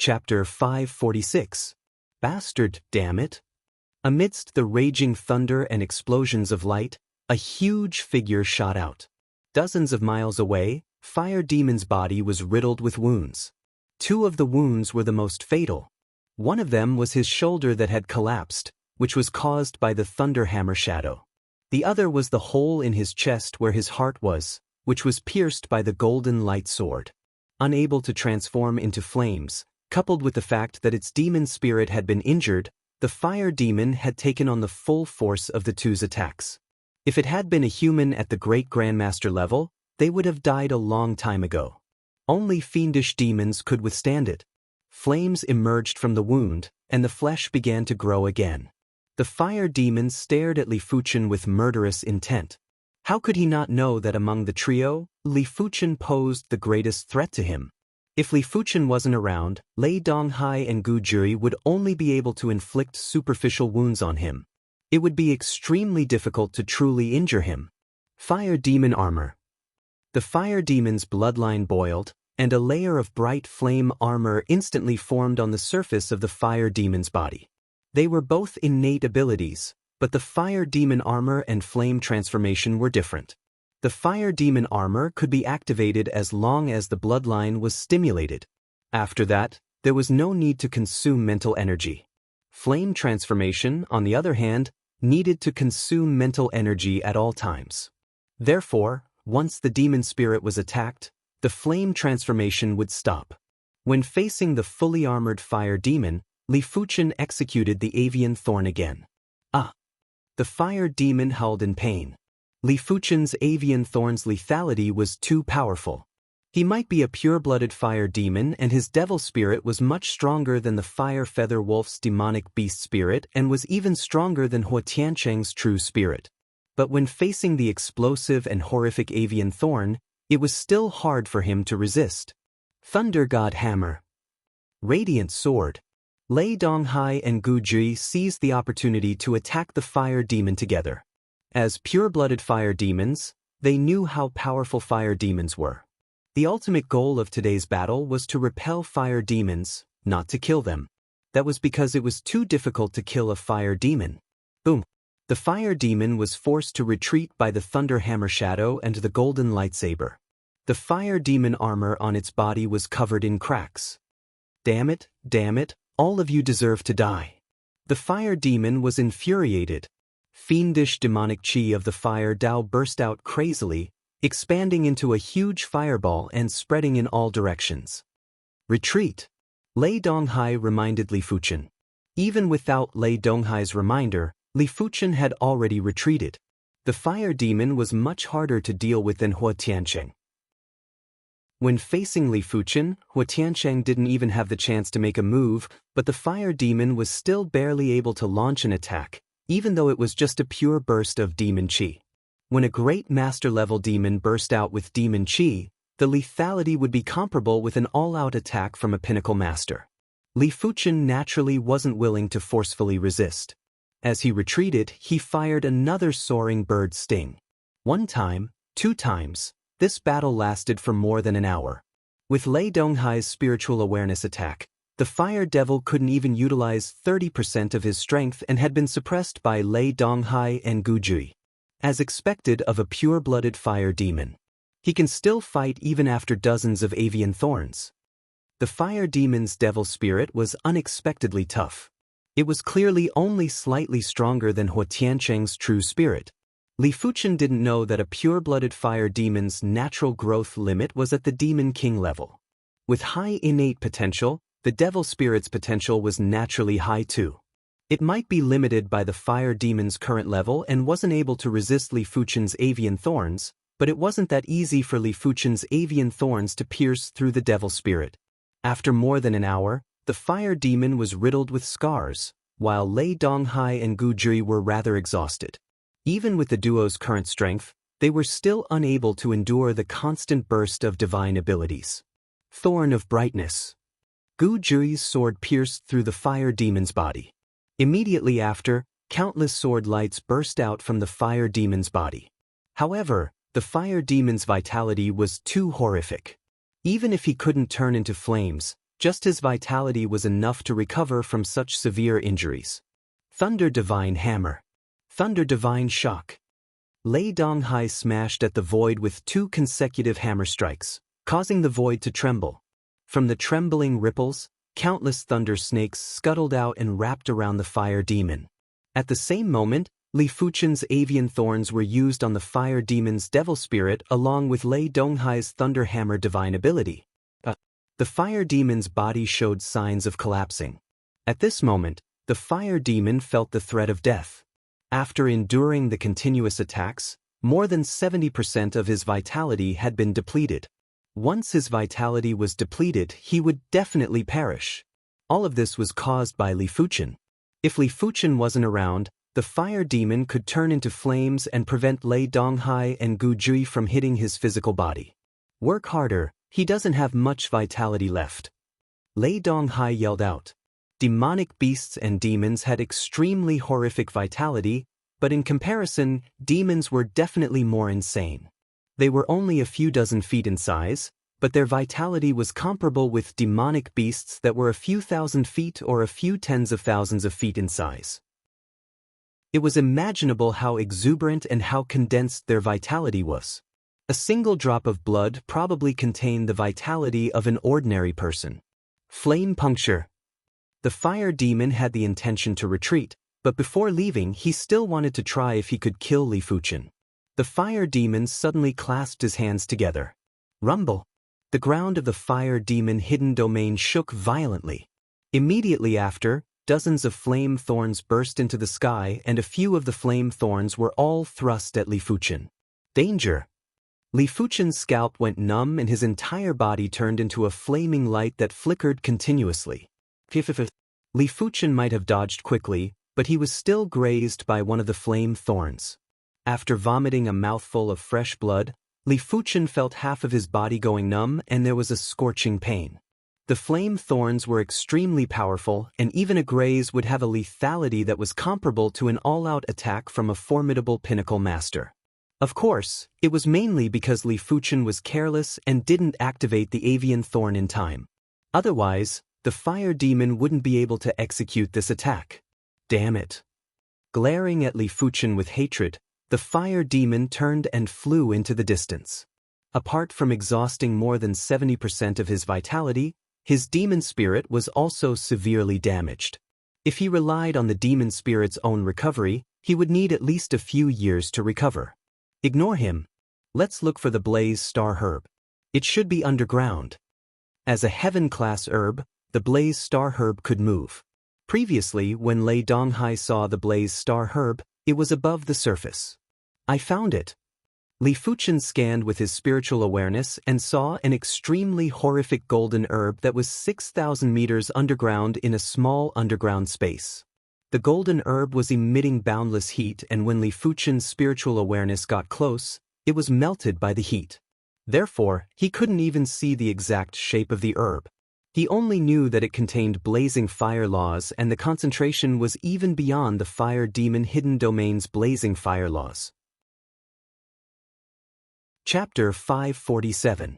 Chapter 546. Bastard, damn it! Amidst the raging thunder and explosions of light, a huge figure shot out. Dozens of miles away, Fire Demon's body was riddled with wounds. 2 of the wounds were the most fatal. One of them was his shoulder that had collapsed, which was caused by the Thunderhammer shadow. The other was the hole in his chest where his heart was, which was pierced by the golden light sword. Unable to transform into flames, coupled with the fact that its demon spirit had been injured, the Fire Demon had taken on the full force of the 2's attacks. If it had been a human at the Great Grandmaster level, they would have died a long time ago. Only fiendish demons could withstand it. Flames emerged from the wound, and the flesh began to grow again. The Fire Demon stared at Li Fuchen with murderous intent. How could he not know that among the trio, Li Fuchen posed the greatest threat to him? If Li Fuchen wasn't around, Lei Donghai and Gu Jui would only be able to inflict superficial wounds on him. It would be extremely difficult to truly injure him. Fire Demon armor. The Fire Demon's bloodline boiled, and a layer of bright flame armor instantly formed on the surface of the Fire Demon's body. They were both innate abilities, but the Fire Demon armor and flame transformation were different. The Fire Demon armor could be activated as long as the bloodline was stimulated. After that, there was no need to consume mental energy. Flame transformation, on the other hand, needed to consume mental energy at all times. Therefore, once the demon spirit was attacked, the flame transformation would stop. When facing the fully armored Fire Demon, Li Fuchen executed the Avian Thorn again. Ah! The Fire Demon howled in pain. Li Fuchen's Avian Thorn's lethality was too powerful. He might be a pure-blooded Fire Demon, and his devil spirit was much stronger than the Fire Feather Wolf's demonic beast spirit and was even stronger than Hua Tiancheng's true spirit. But when facing the explosive and horrific Avian Thorn, it was still hard for him to resist. Thunder God Hammer. Radiant Sword. Lei Donghai and Gu Jui seized the opportunity to attack the Fire Demon together. As pure-blooded Fire Demons, they knew how powerful Fire Demons were. The ultimate goal of today's battle was to repel Fire Demons, not to kill them. That was because it was too difficult to kill a Fire Demon. Boom! The Fire Demon was forced to retreat by the Thunderhammer shadow and the golden lightsaber. The Fire Demon armor on its body was covered in cracks. Damn it, all of you deserve to die. The Fire Demon was infuriated. Fiendish demonic chi of the Fire Dao burst out crazily, expanding into a huge fireball and spreading in all directions. Retreat! Lei Donghai reminded Li Fuchen. Even without Lei Donghai's reminder, Li Fuchen had already retreated. The Fire Demon was much harder to deal with than Hua Tiancheng. When facing Li Fuchen, Hua Tiancheng didn't even have the chance to make a move, but the Fire Demon was still barely able to launch an attack, even though it was just a pure burst of demon chi. When a great master-level demon burst out with demon chi, the lethality would be comparable with an all-out attack from a pinnacle master. Li Fuchen naturally wasn't willing to forcefully resist. As he retreated, he fired another soaring bird sting. 1 time, 2 times, this battle lasted for more than an hour. With Lei Donghai's spiritual awareness attack, the Fire Devil couldn't even utilize 30% of his strength and had been suppressed by Lei Donghai and Gu Jui. As expected of a pure-blooded Fire Demon, he can still fight even after dozens of Avian Thorns. The Fire Demon's devil spirit was unexpectedly tough. It was clearly only slightly stronger than Hua Tiancheng's true spirit. Li Fuchen didn't know that a pure-blooded Fire Demon's natural growth limit was at the Demon King level. With high innate potential, the devil spirit's potential was naturally high too. It might be limited by the Fire Demon's current level and wasn't able to resist Li Fuchen's Avian Thorns, but it wasn't that easy for Li Fuchen's Avian Thorns to pierce through the devil spirit. After more than an hour, the Fire Demon was riddled with scars, while Lei Donghai and Gu Jui were rather exhausted. Even with the duo's current strength, they were still unable to endure the constant burst of divine abilities. Thorn of Brightness. Gu Jui's sword pierced through the Fire Demon's body. Immediately after, countless sword lights burst out from the Fire Demon's body. However, the Fire Demon's vitality was too horrific. Even if he couldn't turn into flames, Just his vitality was enough to recover from such severe injuries. Thunder Divine Hammer. Thunder Divine Shock. Lei Donghai smashed at the void with 2 consecutive hammer strikes, causing the void to tremble. From the trembling ripples, countless thunder snakes scuttled out and wrapped around the fire demon. At the same moment, Li Fuchen's avian thorns were used on the fire demon's devil spirit along with Lei Donghai's thunder hammer divine ability. The fire demon's body showed signs of collapsing. At this moment, the fire demon felt the threat of death. After enduring the continuous attacks, more than 70% of his vitality had been depleted. Once his vitality was depleted, he would definitely perish. All of this was caused by Li Fuchen. If Li Fuchen wasn't around, the fire demon could turn into flames and prevent Lei Donghai and Gu Jui from hitting his physical body. Work harder, he doesn't have much vitality left. Lei Donghai yelled out. Demonic beasts and demons had extremely horrific vitality, but in comparison, demons were definitely more insane. They were only a few dozen feet in size, but their vitality was comparable with demonic beasts that were a few thousand feet or a few tens of thousands of feet in size. It was imaginable how exuberant and how condensed their vitality was. A single drop of blood probably contained the vitality of an ordinary person. Flame puncture. The fire demon had the intention to retreat, but before leaving he still wanted to try if he could kill Li Fuchen. The fire demon suddenly clasped his hands together. Rumble. The ground of the fire demon hidden domain shook violently. Immediately after, dozens of flame thorns burst into the sky and a few of the flame thorns were all thrust at Li Fuchen. Danger. Li Fuchen's scalp went numb and his entire body turned into a flaming light that flickered continuously. Li Fuchen might have dodged quickly, but he was still grazed by one of the flame thorns. After vomiting a mouthful of fresh blood, Li Fuchen felt half of his body going numb and there was a scorching pain. The flame thorns were extremely powerful and even a graze would have a lethality that was comparable to an all-out attack from a formidable pinnacle master. Of course, it was mainly because Li Fuchen was careless and didn't activate the avian thorn in time. Otherwise, the fire demon wouldn't be able to execute this attack. Damn it. Glaring at Li Fuchen with hatred, the fire demon turned and flew into the distance. Apart from exhausting more than 70% of his vitality, his demon spirit was also severely damaged. If he relied on the demon spirit's own recovery, he would need at least a few years to recover. Ignore him. Let's look for the Blaze Star Herb. It should be underground. As a heaven-class herb, the Blaze Star Herb could move. Previously, when Lei Donghai saw the Blaze Star Herb, it was above the surface. I found it. Li Fuchen scanned with his spiritual awareness and saw an extremely horrific golden herb that was 6,000 meters underground in a small underground space. The golden herb was emitting boundless heat and when Li Fuchen's spiritual awareness got close, it was melted by the heat. Therefore, he couldn't even see the exact shape of the herb. He only knew that it contained blazing fire laws and the concentration was even beyond the fire demon hidden domain's blazing fire laws. Chapter 547.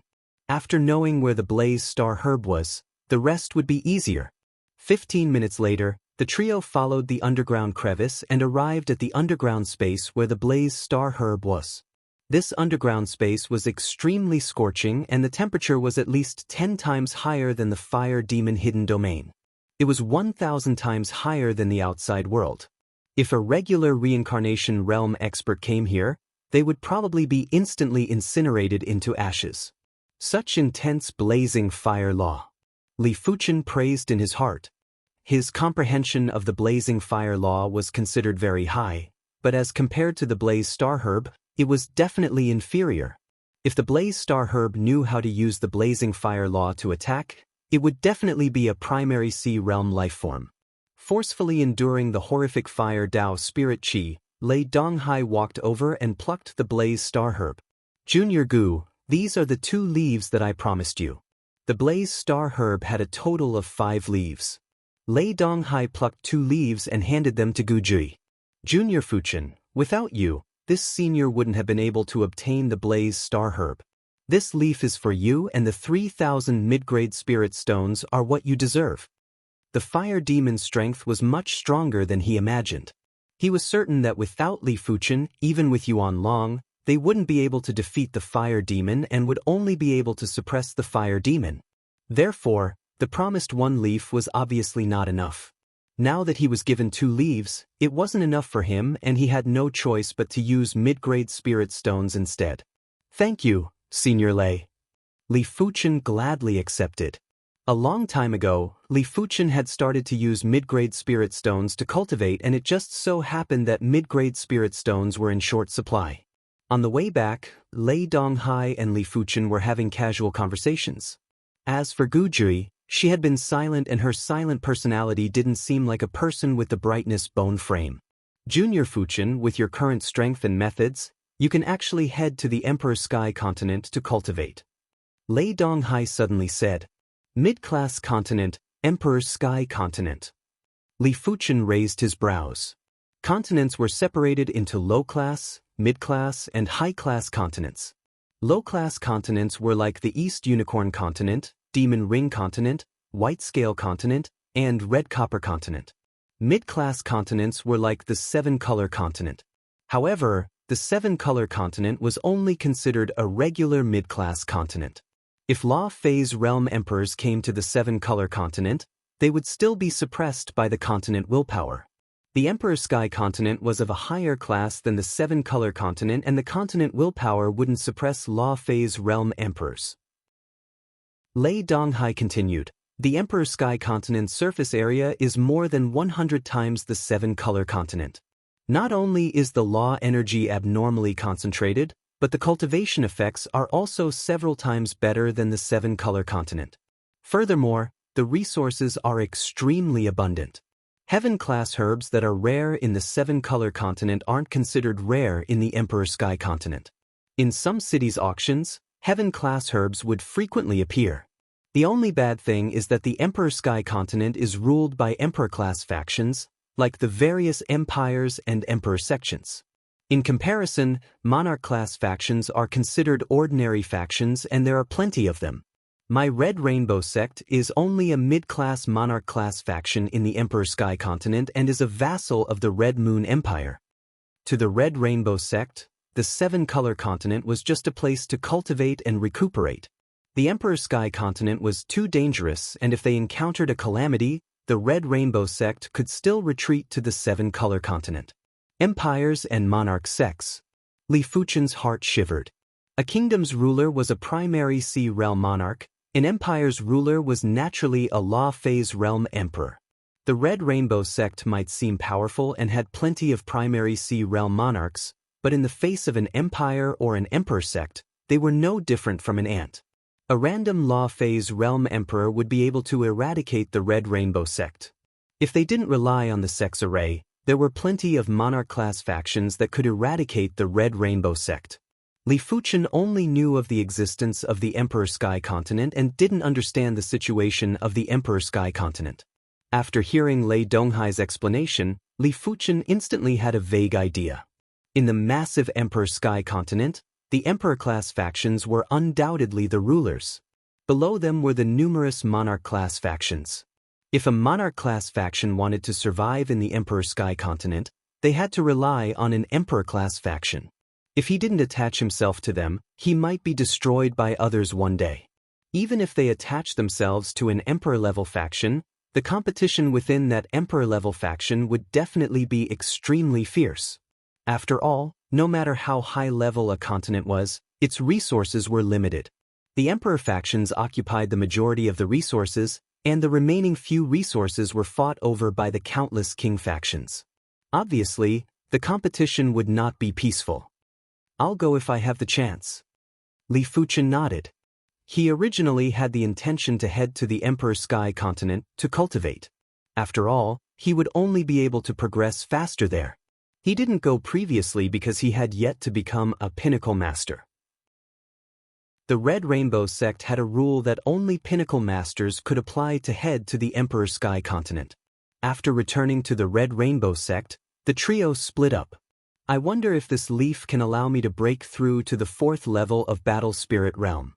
After knowing where the Blaze Star Herb was, the rest would be easier. 15 minutes later, the trio followed the underground crevice and arrived at the underground space where the Blaze Star Herb was. This underground space was extremely scorching and the temperature was at least 10 times higher than the fire demon hidden domain. It was 1,000 times higher than the outside world. If a regular reincarnation realm expert came here, they would probably be instantly incinerated into ashes. Such intense blazing fire law. Li Fuchen praised in his heart. His comprehension of the blazing fire law was considered very high, but as compared to the Blaze Star Herb, it was definitely inferior. If the Blaze Star Herb knew how to use the blazing fire law to attack, it would definitely be a primary sea realm lifeform. Forcefully enduring the horrific fire Dao spirit chi, Lei Donghai walked over and plucked the Blaze Star Herb. Junior Gu, these are the 2 leaves that I promised you. The Blaze Star Herb had a total of 5 leaves. Lei Donghai plucked 2 leaves and handed them to Gu Jui. Junior Fuchen, without you, this senior wouldn't have been able to obtain the Blaze Star Herb. This leaf is for you, and the 3,000 mid-grade spirit stones are what you deserve. The fire demon's strength was much stronger than he imagined. He was certain that without Li Fuchen, even with Yuan Long, they wouldn't be able to defeat the fire demon and would only be able to suppress the fire demon. Therefore, the promised one leaf was obviously not enough. Now that he was given 2 leaves, it wasn't enough for him, and he had no choice but to use mid-grade spirit stones instead. Thank you, Senior Lei. Li Fuchen gladly accepted. A long time ago, Li Fuchen had started to use mid-grade spirit stones to cultivate, and it just so happened that mid-grade spirit stones were in short supply. On the way back, Lei Donghai and Li Fuchen were having casual conversations. As for Gu Jui, she had been silent, and her silent personality didn't seem like a person with the brightness bone frame. Junior Fuchen, with your current strength and methods, you can actually head to the Emperor Sky Continent to cultivate. Lei Donghai suddenly said. Mid-class continent, Emperor Sky Continent. Li Fuchen raised his brows. Continents were separated into low-class, mid-class, and high-class continents. Low-class continents were like the East Unicorn Continent, Demon Ring Continent, White Scale Continent, and Red Copper Continent. Mid-class continents were like the 7-color continent. However, the 7-color continent was only considered a regular mid-class continent. If Law Phase Realm Emperors came to the 7-color continent, they would still be suppressed by the continent willpower. The Emperor Sky Continent was of a higher class than the 7-color continent, and the continent willpower wouldn't suppress Law Phase Realm Emperors. Lei Donghai continued, the Emperor Sky Continent's surface area is more than 100 times the 7-color continent. Not only is the law energy abnormally concentrated, but the cultivation effects are also several times better than the 7-color continent. Furthermore, the resources are extremely abundant. Heaven-class herbs that are rare in the 7-color continent aren't considered rare in the Emperor Sky Continent. In some cities' auctions, Heaven-class herbs would frequently appear. The only bad thing is that the Emperor Sky Continent is ruled by Emperor-class factions, like the various empires and Emperor sections. In comparison, Monarch-class factions are considered ordinary factions, and there are plenty of them. My Red Rainbow sect is only a mid-class Monarch-class faction in the Emperor Sky Continent and is a vassal of the Red Moon Empire. To the Red Rainbow sect, the 7-color continent was just a place to cultivate and recuperate. The Emperor Sky Continent was too dangerous, and if they encountered a calamity, the Red Rainbow sect could still retreat to the 7-color continent. Empires and monarch sects. Li Fuchen's heart shivered. A kingdom's ruler was a primary sea realm monarch, an empire's ruler was naturally a law phase realm emperor. The Red Rainbow sect might seem powerful and had plenty of primary sea realm monarchs, but in the face of an empire or an emperor sect, they were no different from an ant. A random law phase realm emperor would be able to eradicate the Red Rainbow sect. If they didn't rely on the sect's array, there were plenty of monarch-class factions that could eradicate the Red Rainbow sect. Li Fuchen only knew of the existence of the Emperor Sky Continent and didn't understand the situation of the Emperor Sky Continent. After hearing Lei Donghai's explanation, Li Fuchen instantly had a vague idea. In the massive Emperor Sky Continent, the Emperor-class factions were undoubtedly the rulers. Below them were the numerous Monarch-class factions. If a Monarch-class faction wanted to survive in the Emperor Sky Continent, they had to rely on an Emperor-class faction. If he didn't attach himself to them, he might be destroyed by others one day. Even if they attach themselves to an Emperor-level faction, the competition within that Emperor-level faction would definitely be extremely fierce. After all, no matter how high-level a continent was, its resources were limited. The Emperor factions occupied the majority of the resources, and the remaining few resources were fought over by the countless king factions. Obviously, the competition would not be peaceful. I'll go if I have the chance. Li Fuchen nodded. He originally had the intention to head to the Emperor Sky Continent to cultivate. After all, he would only be able to progress faster there. He didn't go previously because he had yet to become a pinnacle master. The Red Rainbow sect had a rule that only pinnacle masters could apply to head to the Emperor Sky Continent. After returning to the Red Rainbow sect, the trio split up. I wonder if this leaf can allow me to break through to the 4th level of Battle Spirit Realm.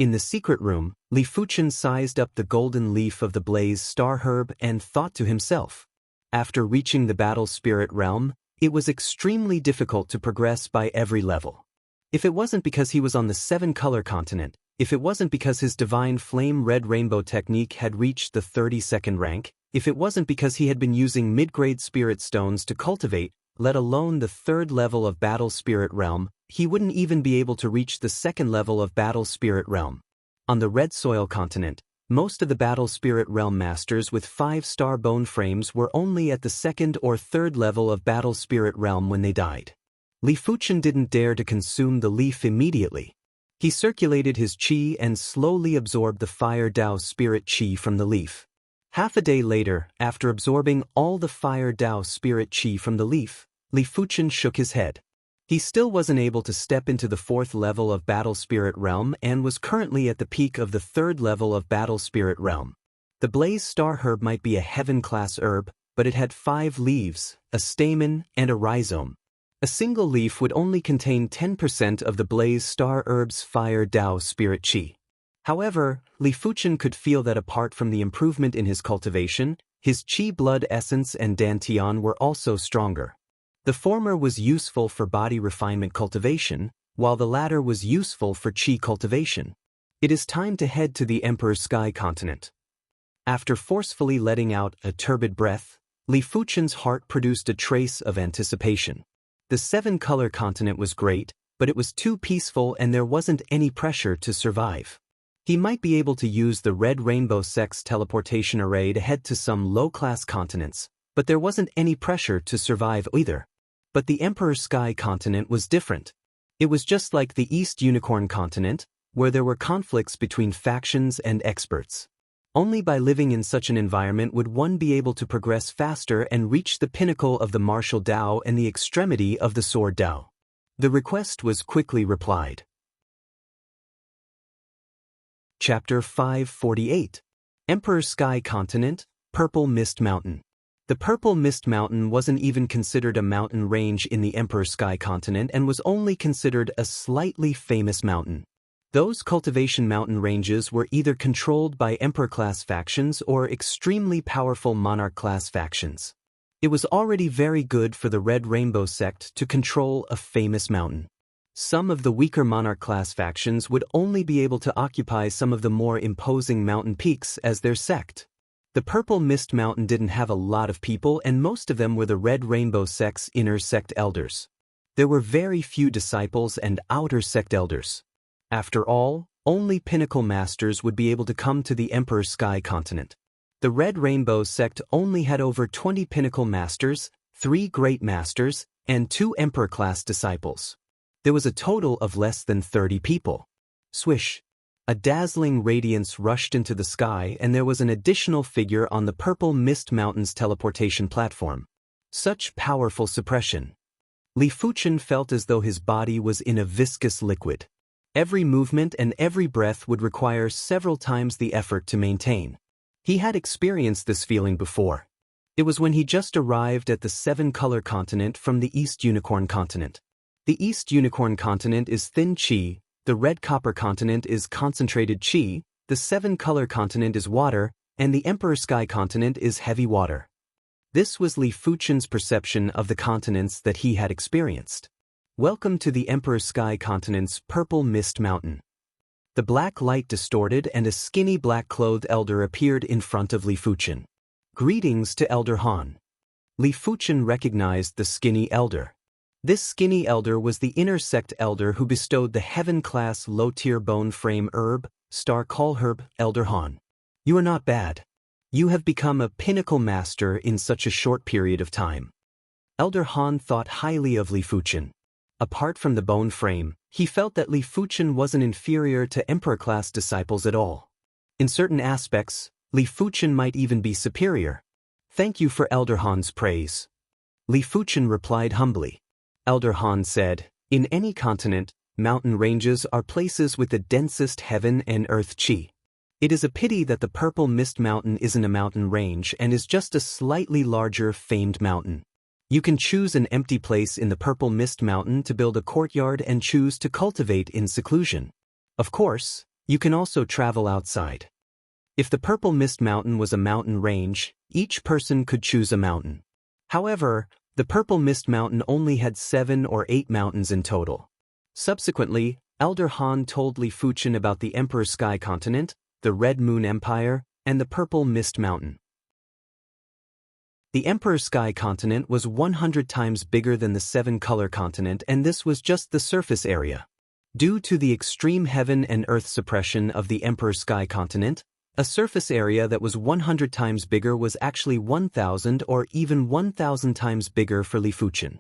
In the secret room, Li Fuchen sized up the golden leaf of the blaze star herb and thought to himself. After reaching the Battle Spirit Realm, it was extremely difficult to progress by every level. If it wasn't because he was on the 7-color continent, if it wasn't because his divine flame red rainbow technique had reached the 32nd rank, if it wasn't because he had been using mid-grade spirit stones to cultivate, let alone the 3rd level of Battle Spirit Realm, he wouldn't even be able to reach the 2nd level of Battle Spirit Realm. On the Red Soil continent, most of the Battle Spirit Realm masters with 5-star bone frames were only at the 2nd or 3rd level of Battle Spirit Realm when they died. Li Fuchen didn't dare to consume the leaf immediately. He circulated his qi and slowly absorbed the Fire Dao Spirit qi from the leaf. Half a day later, after absorbing all the Fire Dao Spirit qi from the leaf, Li Fuchen shook his head. He still wasn't able to step into the 4th level of Battle Spirit Realm and was currently at the peak of the 3rd level of Battle Spirit Realm. The Blaze Star Herb might be a heaven-class herb, but it had 5 leaves, a stamen, and a rhizome. A single leaf would only contain 10% of the Blaze Star Herb's Fire Dao Spirit Qi. However, Li Fuchen could feel that apart from the improvement in his cultivation, his Qi blood essence and Dantian were also stronger. The former was useful for body refinement cultivation, while the latter was useful for Qi cultivation. It is time to head to the Emperor's Sky continent. After forcefully letting out a turbid breath, Li Fuchen's heart produced a trace of anticipation. The 7-color continent was great, but it was too peaceful and there wasn't any pressure to survive. He might be able to use the Red Rainbow Sects teleportation array to head to some low-class continents, but there wasn't any pressure to survive either. But the Emperor's Sky continent was different. It was just like the East Unicorn continent, where there were conflicts between factions and experts. Only by living in such an environment would one be able to progress faster and reach the pinnacle of the martial Dao and the extremity of the sword Dao. The request was quickly replied. Chapter 548. Emperor's Sky Continent, Purple Mist Mountain. The Purple Mist Mountain wasn't even considered a mountain range in the Emperor's Sky Continent and was only considered a slightly famous mountain. Those cultivation mountain ranges were either controlled by Emperor-class factions or extremely powerful Monarch-class factions. It was already very good for the Red Rainbow sect to control a famous mountain. Some of the weaker Monarch-class factions would only be able to occupy some of the more imposing mountain peaks as their sect. The Purple Mist Mountain didn't have a lot of people and most of them were the Red Rainbow sect's inner sect elders. There were very few disciples and outer sect elders. After all, only pinnacle masters would be able to come to the Emperor's Sky continent. The Red Rainbow sect only had over 20 pinnacle masters, 3 great masters, and 2 emperor-class disciples. There was a total of less than 30 people. Swish! A dazzling radiance rushed into the sky and there was an additional figure on the Purple Mist Mountain's teleportation platform. Such powerful suppression. Li Fuchen felt as though his body was in a viscous liquid. Every movement and every breath would require several times the effort to maintain. He had experienced this feeling before. It was when he just arrived at the 7-color continent from the East Unicorn continent. The East Unicorn continent is thin qi, the Red Copper continent is concentrated qi, the 7-color continent is water, and the Emperor Sky continent is heavy water. This was Li Fuchen's perception of the continents that he had experienced. Welcome to the Emperor Sky continent's Purple Mist Mountain. The black light distorted and a skinny black-clothed elder appeared in front of Li Fuchen. Greetings to Elder Han. Li Fuchen recognized the skinny elder. This skinny elder was the inner sect elder who bestowed the heaven-class low-tier bone frame herb, star call herb, Elder Han. You are not bad. You have become a pinnacle master in such a short period of time. Elder Han thought highly of Li Fuchen. Apart from the bone frame, he felt that Li Fuchen wasn't inferior to emperor-class disciples at all. In certain aspects, Li Fuchen might even be superior. Thank you for Elder Han's praise. Li Fuchen replied humbly. Elder Han said, in any continent, mountain ranges are places with the densest heaven and earth qi. It is a pity that the Purple Mist Mountain isn't a mountain range and is just a slightly larger famed mountain. You can choose an empty place in the Purple Mist Mountain to build a courtyard and choose to cultivate in seclusion. Of course, you can also travel outside. If the Purple Mist Mountain was a mountain range, each person could choose a mountain. However, the Purple Mist Mountain only had 7 or 8 mountains in total. Subsequently, Elder Han told Li Fuchen about the Emperor Sky Continent, the Red Moon Empire, and the Purple Mist Mountain. The Emperor Sky Continent was 100 times bigger than the 7-color continent, and this was just the surface area. Due to the extreme heaven and earth suppression of the Emperor Sky Continent, a surface area that was 100 times bigger was actually 1,000 or even 1,000 times bigger for Li Fuchen.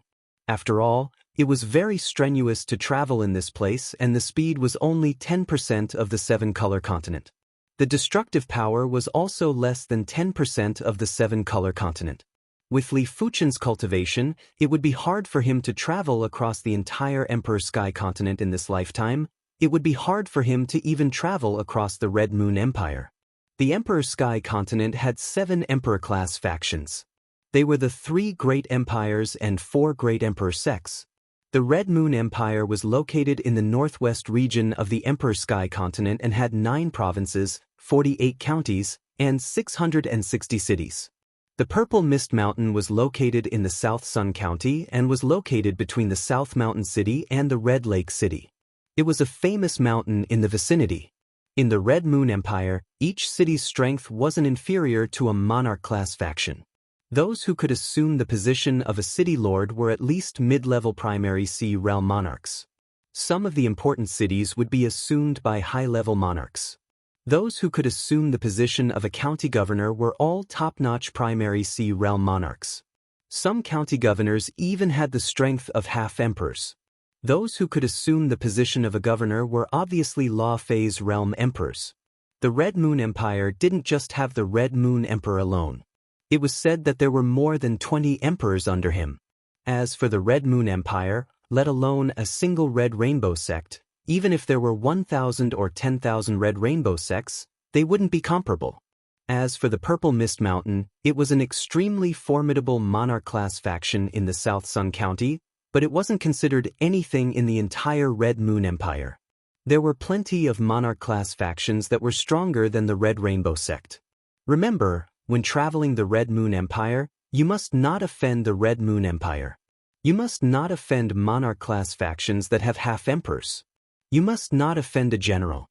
After all, it was very strenuous to travel in this place, and the speed was only 10% of the 7-color continent. The destructive power was also less than 10% of the 7-color continent. With Li Fuchen's cultivation, it would be hard for him to travel across the entire Emperor Sky Continent in this lifetime. It would be hard for him to even travel across the Red Moon Empire. The Emperor Sky Continent had 7 Emperor-class factions. They were the 3 great empires and 4 great emperor sects. The Red Moon Empire was located in the northwest region of the Emperor Sky Continent and had 9 provinces, 48 counties, and 660 cities. The Purple Mist Mountain was located in the South Sun County and was located between the South Mountain City and the Red Lake City. It was a famous mountain in the vicinity. In the Red Moon Empire, each city's strength wasn't inferior to a monarch-class faction. Those who could assume the position of a city lord were at least mid-level primary Sea realm monarchs. Some of the important cities would be assumed by high-level monarchs. Those who could assume the position of a county governor were all top-notch primary Sea realm monarchs. Some county governors even had the strength of half-emperors. Those who could assume the position of a governor were obviously law-phase realm emperors. The Red Moon Empire didn't just have the Red Moon Emperor alone. It was said that there were more than 20 emperors under him. As for the Red Moon Empire, let alone a single Red Rainbow sect, even if there were 1,000 or 10,000 Red Rainbow sects, they wouldn't be comparable. As for the Purple Mist Mountain, it was an extremely formidable monarch-class faction in the South Sun County, but it wasn't considered anything in the entire Red Moon Empire. There were plenty of monarch-class factions that were stronger than the Red Rainbow sect. Remember, when traveling the Red Moon Empire, you must not offend the Red Moon Empire. You must not offend monarch-class factions that have half-emperors. You must not offend a general.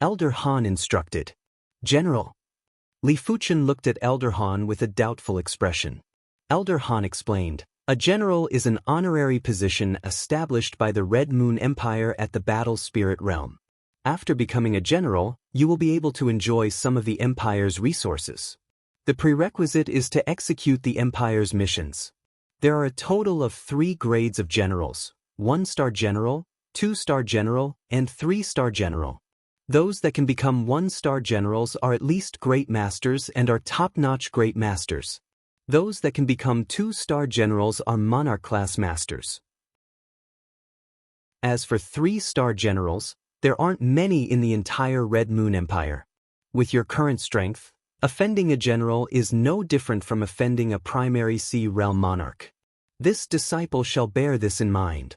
Elder Han instructed. General. Li Fuchen looked at Elder Han with a doubtful expression. Elder Han explained, a general is an honorary position established by the Red Moon Empire at the Battle Spirit Realm. After becoming a general, you will be able to enjoy some of the Empire's resources. The prerequisite is to execute the Empire's missions. There are a total of 3 grades of generals: 1-star general, 2-star general, and 3-star general. Those that can become 1-star generals are at least great masters and are top-notch great masters. Those that can become 2-star generals are monarch-class masters. As for 3-star generals, there aren't many in the entire Red Moon Empire. With your current strength, offending a general is no different from offending a primary Sea realm monarch. This disciple shall bear this in mind.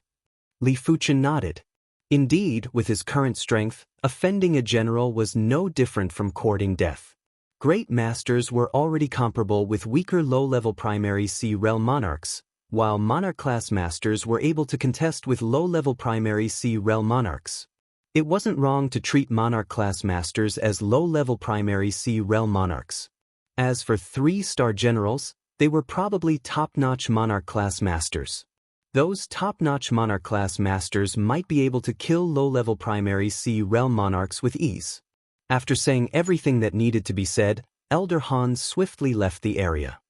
Li Fuchen nodded. Indeed, with his current strength, offending a general was no different from courting death. Great masters were already comparable with weaker low-level primary Sea realm monarchs, while monarch-class masters were able to contest with low-level primary Sea realm monarchs. It wasn't wrong to treat monarch-class masters as low-level primary Sea realm monarchs. As for 3-star generals, they were probably top-notch monarch-class masters. Those top-notch monarch-class masters might be able to kill low-level primary Sea realm monarchs with ease. After saying everything that needed to be said, Elder Han swiftly left the area.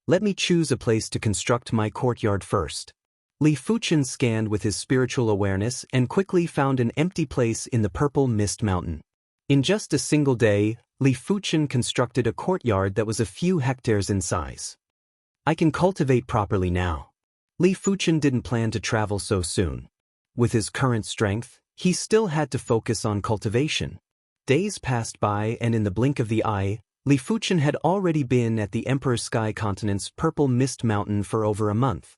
Let me choose a place to construct my courtyard first. Li Fuchen scanned with his spiritual awareness and quickly found an empty place in the Purple Mist Mountain. In just a single day, Li Fuchen constructed a courtyard that was a few hectares in size. I can cultivate properly now. Li Fuchen didn't plan to travel so soon. With his current strength, he still had to focus on cultivation. Days passed by and in the blink of the eye, Li Fuchen had already been at the Emperor Sky Continent's Purple Mist Mountain for over a month.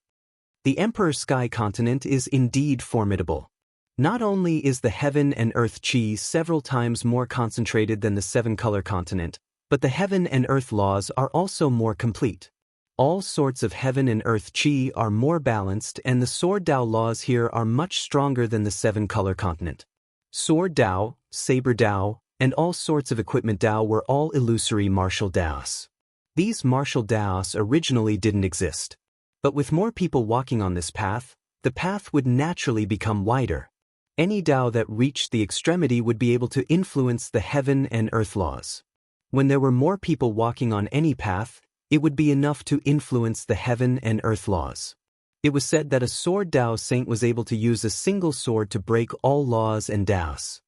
The Emperor Sky Continent is indeed formidable. Not only is the Heaven and Earth Qi several times more concentrated than the Seven-Color Continent, but the Heaven and Earth laws are also more complete. All sorts of Heaven and Earth Qi are more balanced, and the Sword Dao laws here are much stronger than the Seven-Color Continent. Sword Dao, Saber Dao, and all sorts of equipment Dao were all illusory martial Daos. These martial Daos originally didn't exist. But with more people walking on this path, the path would naturally become wider. Any Dao that reached the extremity would be able to influence the Heaven and Earth laws. When there were more people walking on any path, it would be enough to influence the Heaven and Earth laws. It was said that a Sword Dao saint was able to use a single sword to break all laws and Daos.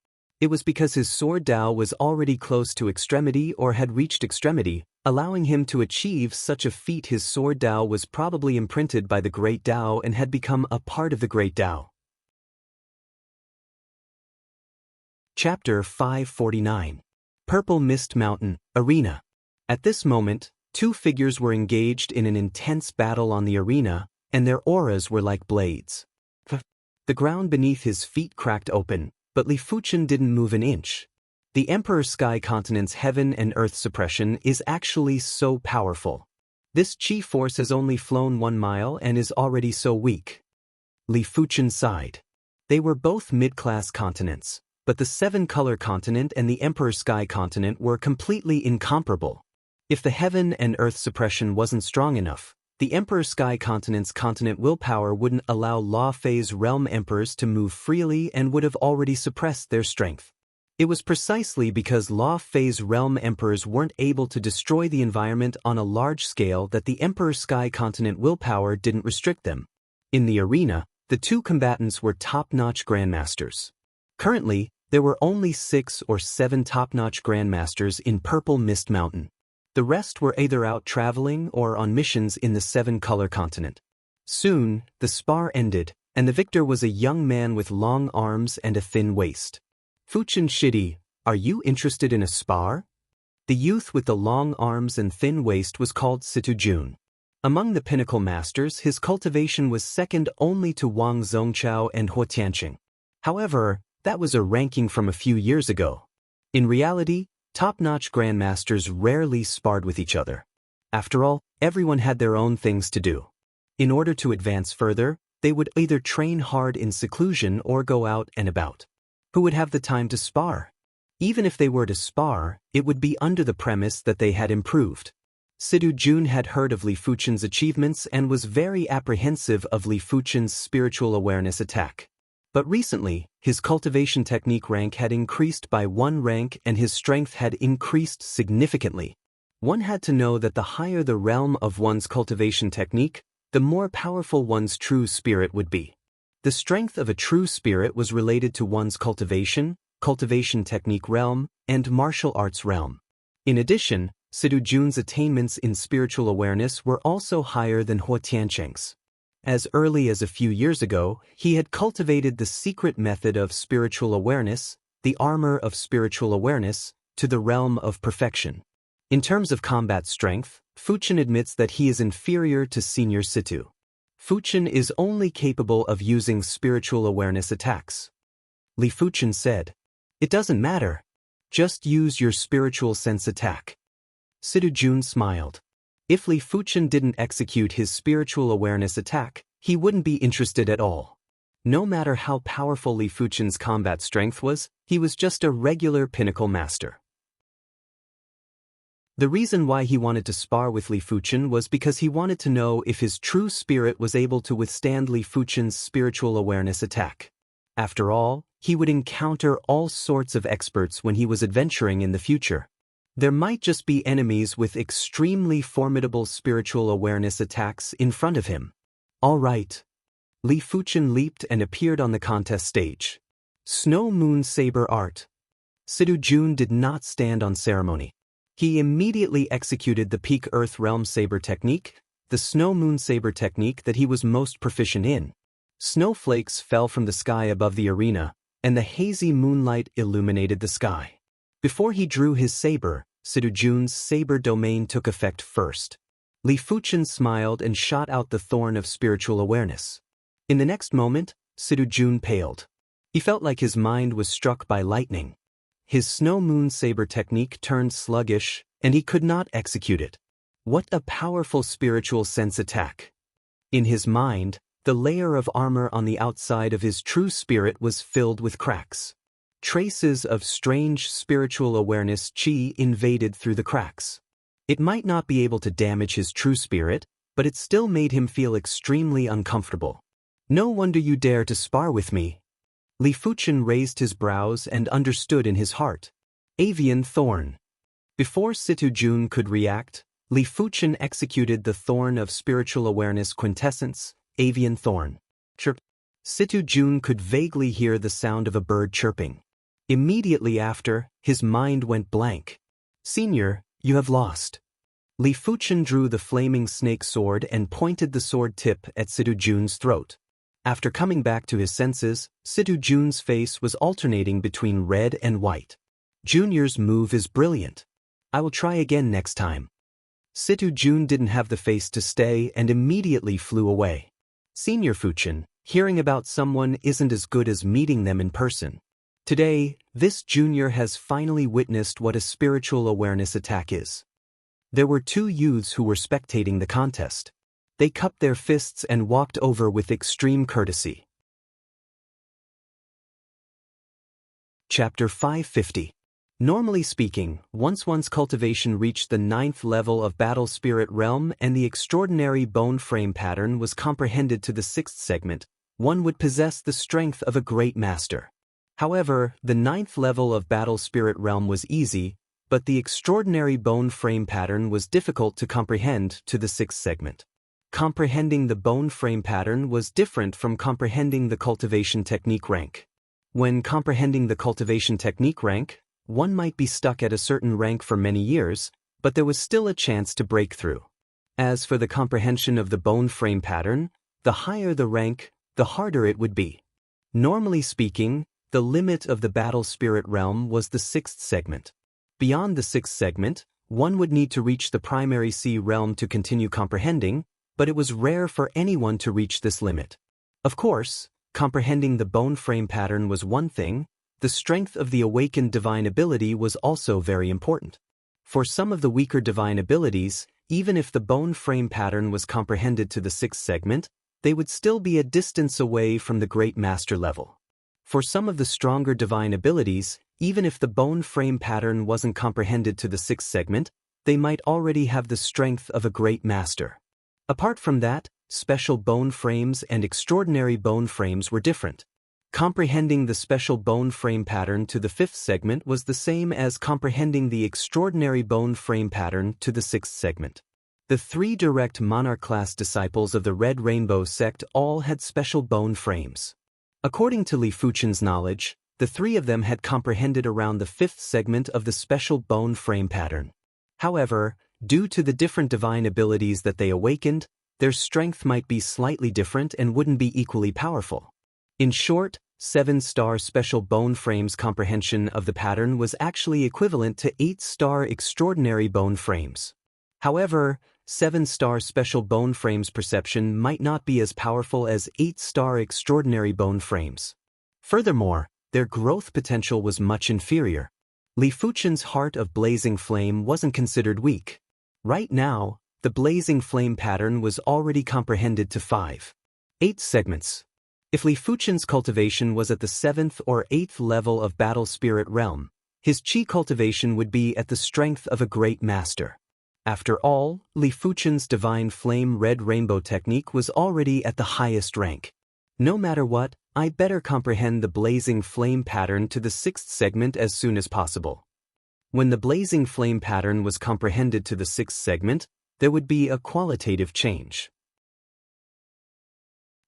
It was because his Sword Dao was already close to extremity or had reached extremity, allowing him to achieve such a feat. His Sword Dao was probably imprinted by the Great Dao and had become a part of the Great Dao. Chapter 549. Purple Mist Mountain, Arena. At this moment, two figures were engaged in an intense battle on the arena, and their auras were like blades. The ground beneath his feet cracked open, but Li Fuchen didn't move an inch. The Emperor Sky Continent's Heaven and Earth suppression is actually so powerful. This Qi force has only flown 1 mile and is already so weak. Li Fuchen sighed. They were both mid-class continents, but the Seven-Color Continent and the Emperor Sky Continent were completely incomparable. If the Heaven and Earth suppression wasn't strong enough, the Emperor Sky Continent's continent willpower wouldn't allow Law Phase Realm Emperors to move freely and would have already suppressed their strength. It was precisely because Law Phase Realm Emperors weren't able to destroy the environment on a large scale that the Emperor Sky Continent willpower didn't restrict them. In the arena, the two combatants were top-notch grandmasters. Currently, there were only 6 or 7 top-notch grandmasters in Purple Mist Mountain. The rest were either out traveling or on missions in the Seven-Color Continent. Soon, the spar ended, and the victor was a young man with long arms and a thin waist. Fuchen Shidi, are you interested in a spar? The youth with the long arms and thin waist was called Situ Jun. Among the pinnacle masters, his cultivation was second only to Wang Zongchao and Huo Tianqing. However, that was a ranking from a few years ago. In reality, top-notch grandmasters rarely sparred with each other. After all, everyone had their own things to do. In order to advance further, they would either train hard in seclusion or go out and about. Who would have the time to spar? Even if they were to spar, it would be under the premise that they had improved. Situ Jun had heard of Li Fuchen's achievements and was very apprehensive of Li Fuchen's spiritual awareness attack. But recently, his cultivation technique rank had increased by 1 rank and his strength had increased significantly. One had to know that the higher the realm of one's cultivation technique, the more powerful one's true spirit would be. The strength of a true spirit was related to one's cultivation technique realm, and martial arts realm. In addition, Situ Jun's attainments in spiritual awareness were also higher than Huo Tianqing's. As early as a few years ago, he had cultivated the secret method of spiritual awareness, the armor of spiritual awareness, to the realm of perfection. In terms of combat strength, Fuchen admits that he is inferior to Senior Situ. Fuchen is only capable of using spiritual awareness attacks. Li Fuchen said, "It doesn't matter. Just use your spiritual sense attack." Situ Jun smiled. If Li Fuchen didn't execute his spiritual awareness attack, he wouldn't be interested at all. No matter how powerful Li Fuchen's combat strength was, he was just a regular pinnacle master. The reason why he wanted to spar with Li Fuchen was because he wanted to know if his true spirit was able to withstand Li Fuchen's spiritual awareness attack. After all, he would encounter all sorts of experts when he was adventuring in the future. There might just be enemies with extremely formidable spiritual awareness attacks in front of him. All right. Li Fuchen leaped and appeared on the contest stage. Snow Moon Saber Art. Situ Jun did not stand on ceremony. He immediately executed the Peak Earth Realm Saber technique, the Snow Moon Saber technique that he was most proficient in. Snowflakes fell from the sky above the arena, and the hazy moonlight illuminated the sky. Before he drew his saber, Sidu Jun's saber domain took effect first. Li Fuchen smiled and shot out the thorn of spiritual awareness. In the next moment, Sidu Jun paled. He felt like his mind was struck by lightning. His snow moon saber technique turned sluggish, and he could not execute it. What a powerful spiritual sense attack! In his mind, the layer of armor on the outside of his true spirit was filled with cracks. Traces of strange spiritual awareness chi invaded through the cracks. It might not be able to damage his true spirit, but it still made him feel extremely uncomfortable. No wonder you dare to spar with me. Li Fuchen raised his brows and understood in his heart. Avian Thorn. Before Situ Jun could react, Li Fuchen executed the Thorn of Spiritual Awareness Quintessence, Avian Thorn. Chirp. Situ Jun could vaguely hear the sound of a bird chirping. Immediately after, his mind went blank. Senior, you have lost. Li Fuchen drew the flaming snake sword and pointed the sword tip at Situ Jun's throat. After coming back to his senses, Situ Jun's face was alternating between red and white. Junior's move is brilliant. I will try again next time. Situ Jun didn't have the face to stay and immediately flew away. Senior Fuchen, hearing about someone isn't as good as meeting them in person. Today, this junior has finally witnessed what a spiritual awareness attack is. There were two youths who were spectating the contest. They cupped their fists and walked over with extreme courtesy. Chapter 550. Normally speaking, once one's cultivation reached the 9th level of battle spirit realm and the extraordinary bone frame pattern was comprehended to the 6th segment, one would possess the strength of a great master. However, the 9th level of battle spirit realm was easy, but the extraordinary bone frame pattern was difficult to comprehend to the 6th segment. Comprehending the bone frame pattern was different from comprehending the cultivation technique rank. When comprehending the cultivation technique rank, one might be stuck at a certain rank for many years, but there was still a chance to break through. As for the comprehension of the bone frame pattern, the higher the rank, the harder it would be. Normally speaking, the limit of the battle spirit realm was the 6th segment. Beyond the 6th segment, one would need to reach the primary C realm to continue comprehending, but it was rare for anyone to reach this limit. Of course, comprehending the bone frame pattern was one thing, the strength of the awakened divine ability was also very important. For some of the weaker divine abilities, even if the bone frame pattern was comprehended to the 6th segment, they would still be a distance away from the great master level. For some of the stronger divine abilities, even if the bone frame pattern wasn't comprehended to the 6th segment, they might already have the strength of a great master. Apart from that, special bone frames and extraordinary bone frames were different. Comprehending the special bone frame pattern to the 5th segment was the same as comprehending the extraordinary bone frame pattern to the 6th segment. The 3 direct monarch class disciples of the Red Rainbow sect all had special bone frames. According to Li Fuchen's knowledge, the 3 of them had comprehended around the 5th segment of the special bone frame pattern. However, due to the different divine abilities that they awakened, their strength might be slightly different and wouldn't be equally powerful. In short, 7-star special bone frames comprehension of the pattern was actually equivalent to 8-star extraordinary bone frames. However, 7-star special bone frames perception might not be as powerful as 8-star extraordinary bone frames. Furthermore, their growth potential was much inferior. Li Fuchen's heart of blazing flame wasn't considered weak. Right now, the blazing flame pattern was already comprehended to 5.8 segments. If Li Fuchen's cultivation was at the 7th or 8th level of battle spirit realm, his chi cultivation would be at the strength of a great master. After all, Li Fuchen's divine flame red rainbow technique was already at the highest rank. No matter what, I better comprehend the blazing flame pattern to the 6th segment as soon as possible. When the blazing flame pattern was comprehended to the 6th segment, there would be a qualitative change.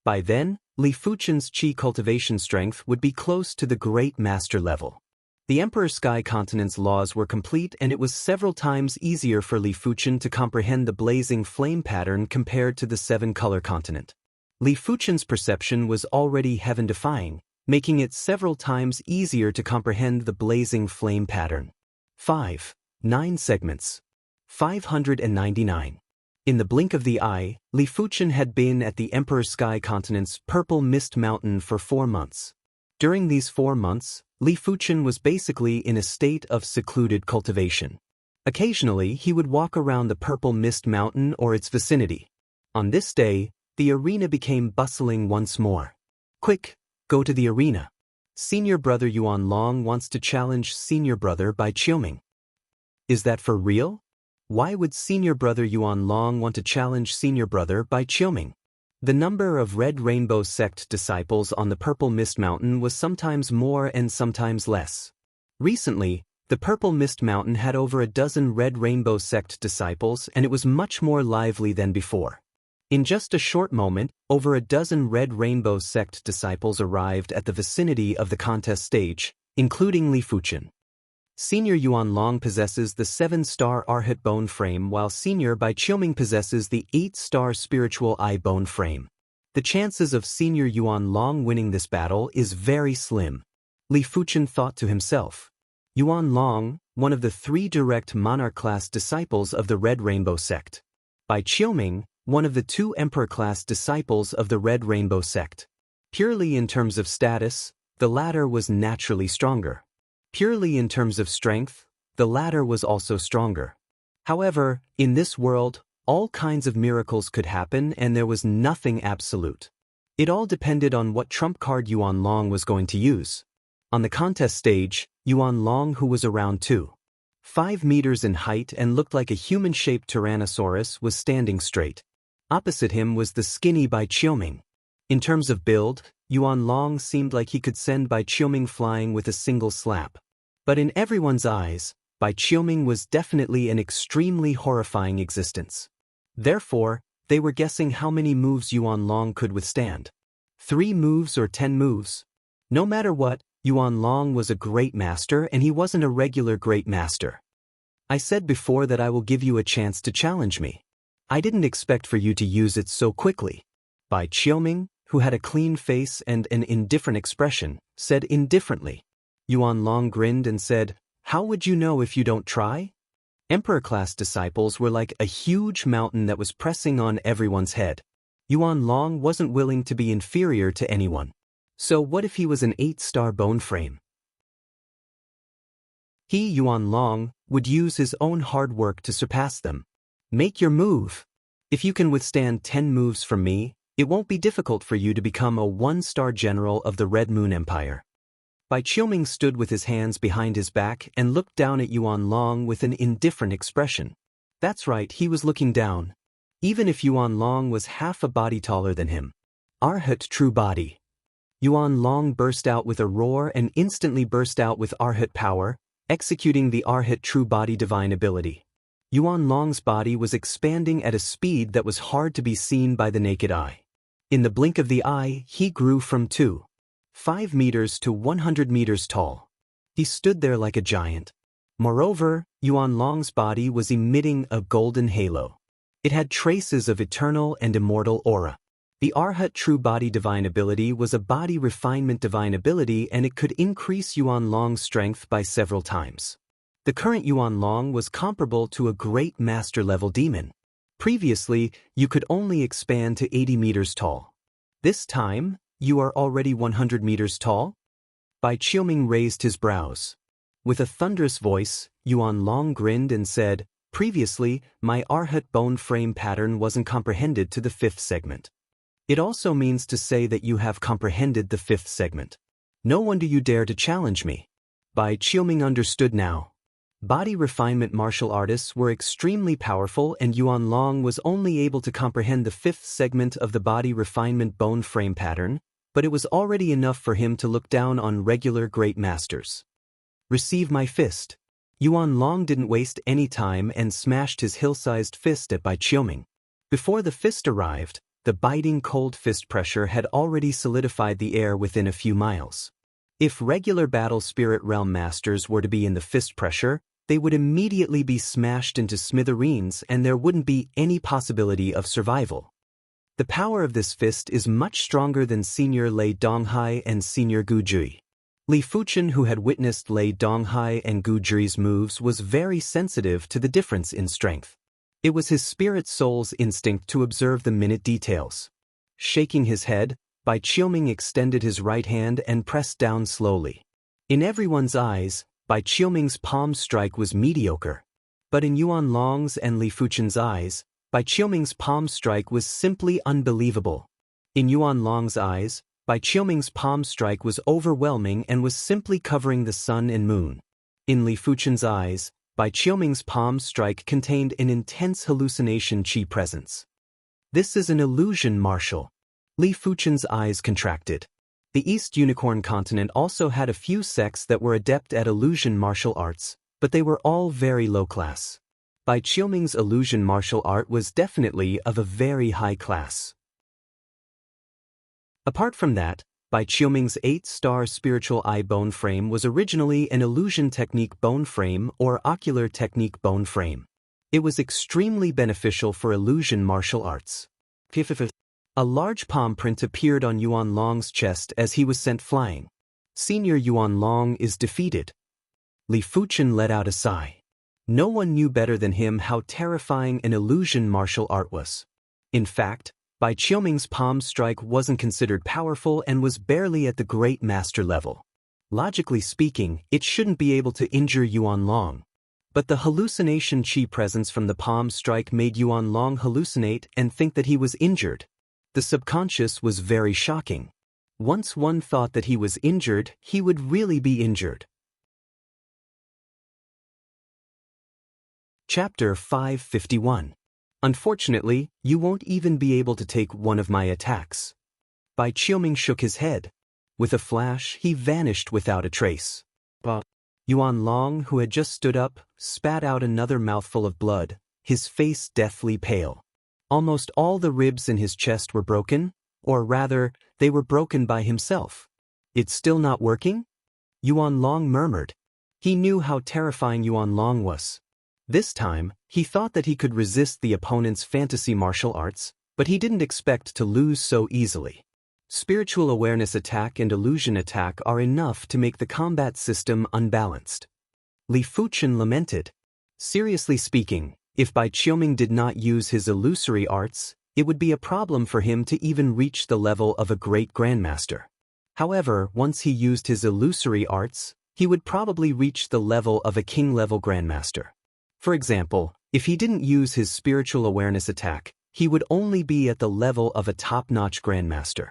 By then, Li Fuchen's chi cultivation strength would be close to the great master level. The Emperor Sky Continent's laws were complete and it was several times easier for Li Fuchen to comprehend the blazing flame pattern compared to the 7-color continent. Li Fuchen's perception was already heaven-defying, making it several times easier to comprehend the blazing flame pattern. 5. 9 segments. 599. In the blink of the eye, Li Fuchen had been at the Emperor Sky Continent's Purple Mist Mountain for 4 months. During these 4 months, Li Fuchen was basically in a state of secluded cultivation. Occasionally, he would walk around the Purple Mist Mountain or its vicinity. On this day, the arena became bustling once more. Quick, go to the arena. Senior brother Yuan Long wants to challenge senior brother Bai Qiuming. Is that for real? Why would senior brother Yuan Long want to challenge senior brother Bai Qiuming? The number of Red Rainbow sect disciples on the Purple Mist Mountain was sometimes more and sometimes less. Recently, the Purple Mist Mountain had over a dozen Red Rainbow sect disciples, and it was much more lively than before. In just a short moment, over a dozen Red Rainbow sect disciples arrived at the vicinity of the contest stage, including Li Fuchen. Senior Yuan Long possesses the 7-star Arhat bone frame, while Senior Bai Qiuming possesses the 8-star spiritual eye bone frame. The chances of Senior Yuan Long winning this battle is very slim. Li Fuchen thought to himself. Yuan Long, one of the 3 direct monarch-class disciples of the Red Rainbow sect. Bai Qiuming, one of the 2 emperor-class disciples of the Red Rainbow sect. Purely in terms of status, the latter was naturally stronger. Purely in terms of strength, the latter was also stronger. However, in this world, all kinds of miracles could happen and there was nothing absolute. It all depended on what trump card Yuan Long was going to use. On the contest stage, Yuan Long, who was around 2.5 meters in height and looked like a human-shaped Tyrannosaurus, was standing straight. Opposite him was the skinny Bai Qiuming. In terms of build, Yuan Long seemed like he could send Bai Qiuming flying with a single slap. But in everyone's eyes, Bai Qiuming was definitely an extremely horrifying existence. Therefore, they were guessing how many moves Yuan Long could withstand. 3 moves or 10 moves? No matter what, Yuan Long was a great master, and he wasn't a regular great master. I said before that I will give you a chance to challenge me. I didn't expect for you to use it so quickly. Bai Qiuming, who had a clean face and an indifferent expression, said indifferently. Yuan Long grinned and said, "How would you know if you don't try?" Emperor-class disciples were like a huge mountain that was pressing on everyone's head. Yuan Long wasn't willing to be inferior to anyone. So what if he was an 8-star bone frame? He, Yuan Long, would use his own hard work to surpass them. Make your move. If you can withstand 10 moves from me, it won't be difficult for you to become a 1-star general of the Red Moon Empire. Bai Qiuming stood with his hands behind his back and looked down at Yuan Long with an indifferent expression. That's right, he was looking down. Even if Yuan Long was half a body taller than him. Arhat true body. Yuan Long burst out with a roar and instantly burst out with Arhat power, executing the Arhat true body divine ability. Yuan Long's body was expanding at a speed that was hard to be seen by the naked eye. In the blink of the eye, he grew from 2.5 meters to 100 meters tall. He stood there like a giant. Moreover, Yuan Long's body was emitting a golden halo. It had traces of eternal and immortal aura. The Arhat True Body Divine Ability was a body refinement divine ability, and it could increase Yuan Long's strength by several times. The current Yuan Long was comparable to a great master-level demon. Previously, you could only expand to 80 meters tall. This time, you are already 100 meters tall? Bai Qiuming raised his brows. With a thunderous voice, Yuan Long grinned and said, "Previously, my Arhat bone frame pattern wasn't comprehended to the 5th segment. It also means to say that you have comprehended the 5th segment. No wonder you dare to challenge me." Bai Qiuming understood now. Body refinement martial artists were extremely powerful, and Yuan Long was only able to comprehend the 5th segment of the body refinement bone frame pattern, but it was already enough for him to look down on regular great masters. "Receive my fist." Yuan Long didn't waste any time and smashed his hill-sized fist at Bai Qiuming. Before the fist arrived, the biting cold fist pressure had already solidified the air within a few miles. If regular battle spirit realm masters were to be in the fist pressure, they would immediately be smashed into smithereens and there wouldn't be any possibility of survival. The power of this fist is much stronger than Senior Lei Donghai and Senior Gu Jui. Li Fuchen, who had witnessed Lei Donghai and Gu Zhi's moves, was very sensitive to the difference in strength. It was his spirit soul's instinct to observe the minute details. Shaking his head, Bai Qiuming extended his right hand and pressed down slowly. In everyone's eyes, Bai Qiuming's palm strike was mediocre. But in Yuan Long's and Li Fuchen's eyes, Bai Qiuming's palm strike was simply unbelievable. In Yuan Long's eyes, Bai Qiuming's palm strike was overwhelming and was simply covering the sun and moon. In Li Fuchen's eyes, Bai Qiuming's palm strike contained an intense hallucination qi presence. This is an illusion martial. Li Fuchen's eyes contracted. The East Unicorn continent also had a few sects that were adept at illusion martial arts, but they were all very low class. Bai Qiuming's illusion martial art was definitely of a very high class. Apart from that, Bai Qiuming's 8-star spiritual eye bone frame was originally an illusion technique bone frame or ocular technique bone frame. It was extremely beneficial for illusion martial arts. A large palm print appeared on Yuan Long's chest as he was sent flying. Senior Yuan Long is defeated. Li Fuchen let out a sigh. No one knew better than him how terrifying an illusion martial art was. In fact, Bai Qiuming's palm strike wasn't considered powerful and was barely at the great master level. Logically speaking, it shouldn't be able to injure Yuan Long. But the hallucination qi presence from the palm strike made Yuan Long hallucinate and think that he was injured. The subconscious was very shocking. Once one thought that he was injured, he would really be injured. Chapter 551. Unfortunately, you won't even be able to take one of my attacks. Bai Qiuming shook his head. With a flash, he vanished without a trace. Yuan Long, who had just stood up, spat out another mouthful of blood, his face deathly pale. Almost all the ribs in his chest were broken, or rather, they were broken by himself. It's still not working? Yuan Long murmured. He knew how terrifying Yuan Long was. This time, he thought that he could resist the opponent's fantasy martial arts, but he didn't expect to lose so easily. Spiritual awareness attack and illusion attack are enough to make the combat system unbalanced. Li Fuchen lamented. Seriously speaking, if Bai Qiuming did not use his illusory arts, it would be a problem for him to even reach the level of a great grandmaster. However, once he used his illusory arts, he would probably reach the level of a king-level grandmaster. For example, if he didn't use his spiritual awareness attack, he would only be at the level of a top-notch grandmaster.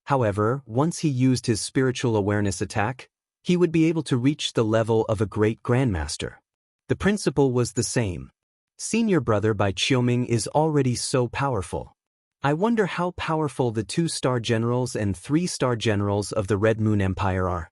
However, once he used his spiritual awareness attack, he would be able to reach the level of a great grandmaster. The principle was the same. Senior brother Bai Qiuming is already so powerful. I wonder how powerful the 2-star generals and 3-star generals of the Red Moon Empire are.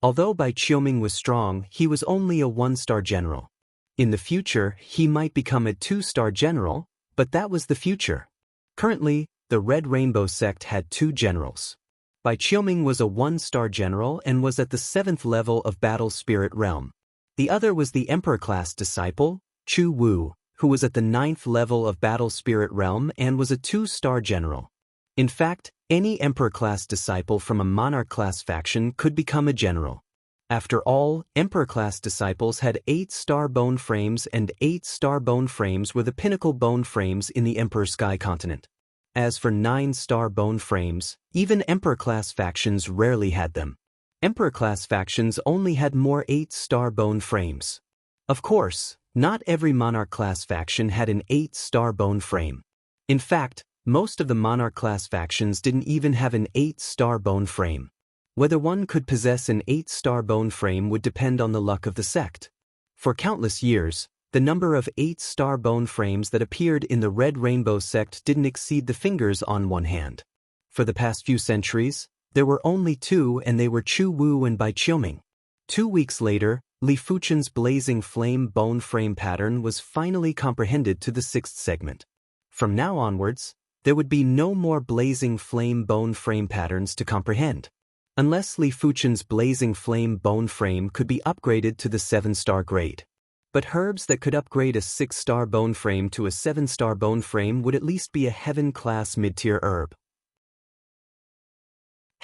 Although Bai Qiuming was strong, he was only a 1-star general. In the future, he might become a 2-star general, but that was the future. Currently, the Red Rainbow sect had 2 generals. Bai Qiuming was a 1-star general and was at the 7th level of Battle Spirit Realm. The other was the Emperor-class disciple, Chu Wu, who was at the 9th level of Battle Spirit Realm and was a 2-star general. In fact, any Emperor-class disciple from a Monarch-class faction could become a general. After all, Emperor-class disciples had 8-star bone frames, and 8-star bone frames were the pinnacle bone frames in the Emperor Sky continent. As for 9-star bone frames, even Emperor-class factions rarely had them. Emperor-class factions only had more 8-star bone frames. Of course, not every Monarch-class faction had an 8-star bone frame. In fact, most of the Monarch-class factions didn't even have an 8-star bone frame. Whether one could possess an 8-star bone frame would depend on the luck of the sect. For countless years, the number of 8-star bone frames that appeared in the Red Rainbow sect didn't exceed the fingers on one hand. For the past few centuries, there were only 2, and they were Chu Wu and Bai Qiuming. 2 weeks later, Li Fuchen's blazing flame bone frame pattern was finally comprehended to the 6th segment. From now onwards, there would be no more blazing flame bone frame patterns to comprehend. Unless Li Fuchen's blazing flame bone frame could be upgraded to the 7-star grade. But herbs that could upgrade a 6-star bone frame to a 7-star bone frame would at least be a heaven-class mid-tier herb.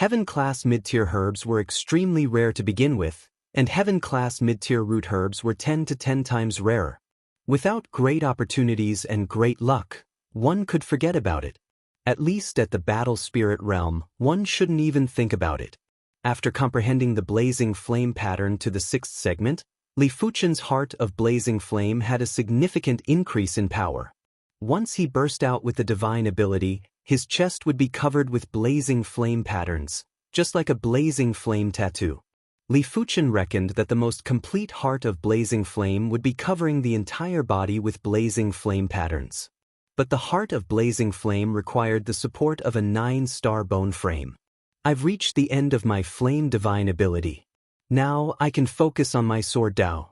Heaven-class mid-tier herbs were extremely rare to begin with, and heaven-class mid-tier root herbs were 10 to 10 times rarer. Without great opportunities and great luck, one could forget about it. At least at the battle spirit realm, one shouldn't even think about it. After comprehending the blazing flame pattern to the 6th segment, Li Fuchen's heart of blazing flame had a significant increase in power. Once he burst out with the divine ability, his chest would be covered with blazing flame patterns, just like a blazing flame tattoo. Li Fuchen reckoned that the most complete heart of blazing flame would be covering the entire body with blazing flame patterns. But the heart of blazing flame required the support of a 9-star bone frame. I've reached the end of my flame divine ability. Now I can focus on my sword Dao.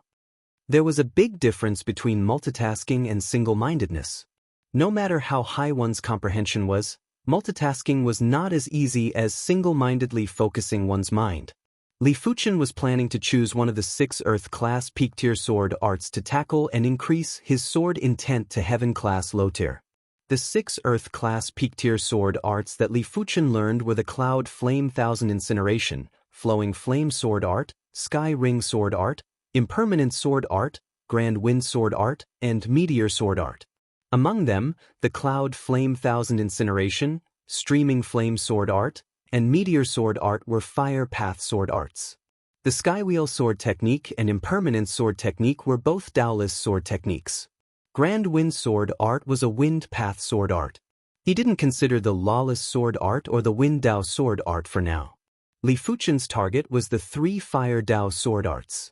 There was a big difference between multitasking and single-mindedness. No matter how high one's comprehension was, multitasking was not as easy as single-mindedly focusing one's mind. Li Fuchen was planning to choose one of the 6 Earth-class peak-tier sword arts to tackle and increase his sword intent to Heaven-class low-tier. The 6 Earth-class peak-tier sword arts that Li Fuchen learned were the Cloud Flame Thousand Incineration, Flowing Flame Sword Art, Sky Ring Sword Art, Impermanent Sword Art, Grand Wind Sword Art, and Meteor Sword Art. Among them, the Cloud Flame Thousand Incineration, Streaming Flame Sword Art, and Meteor Sword Art were Fire Path Sword Arts. The Skywheel Sword Technique and Impermanent Sword Technique were both Daoist sword techniques. Grand Wind Sword Art was a Wind Path Sword Art. He didn't consider the Lawless Sword Art or the Wind Dao Sword Art for now. Li Fuchen's target was the 3 Fire Dao Sword Arts.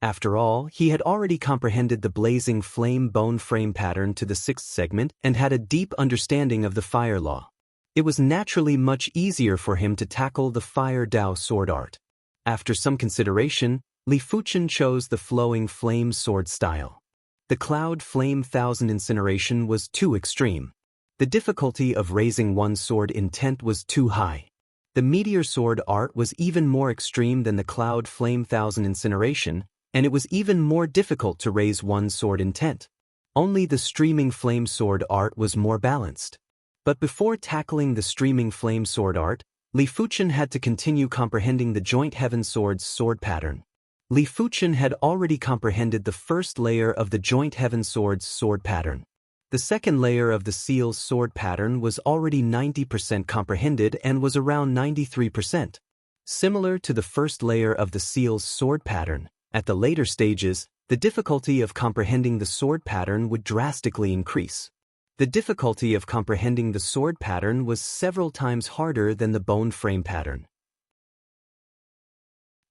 After all, he had already comprehended the blazing flame bone frame pattern to the 6th segment and had a deep understanding of the fire law. It was naturally much easier for him to tackle the Fire Dao Sword Art. After some consideration, Li Fuchen chose the Flowing Flame Sword style. The Cloud Flame Thousand Incineration was too extreme. The difficulty of raising one's sword intent was too high. The Meteor Sword Art was even more extreme than the Cloud Flame Thousand Incineration, and it was even more difficult to raise one's sword intent. Only the Streaming Flame Sword Art was more balanced. But before tackling the Streaming Flame Sword Art, Li Fuchen had to continue comprehending the Joint Heaven Sword's sword pattern. Li Fuchen had already comprehended the first layer of the Joint Heaven Sword's sword pattern. The second layer of the Seal's sword pattern was already 90% comprehended and was around 93%. Similar to the first layer of the Seal's sword pattern, at the later stages, the difficulty of comprehending the sword pattern would drastically increase. The difficulty of comprehending the sword pattern was several times harder than the bone frame pattern.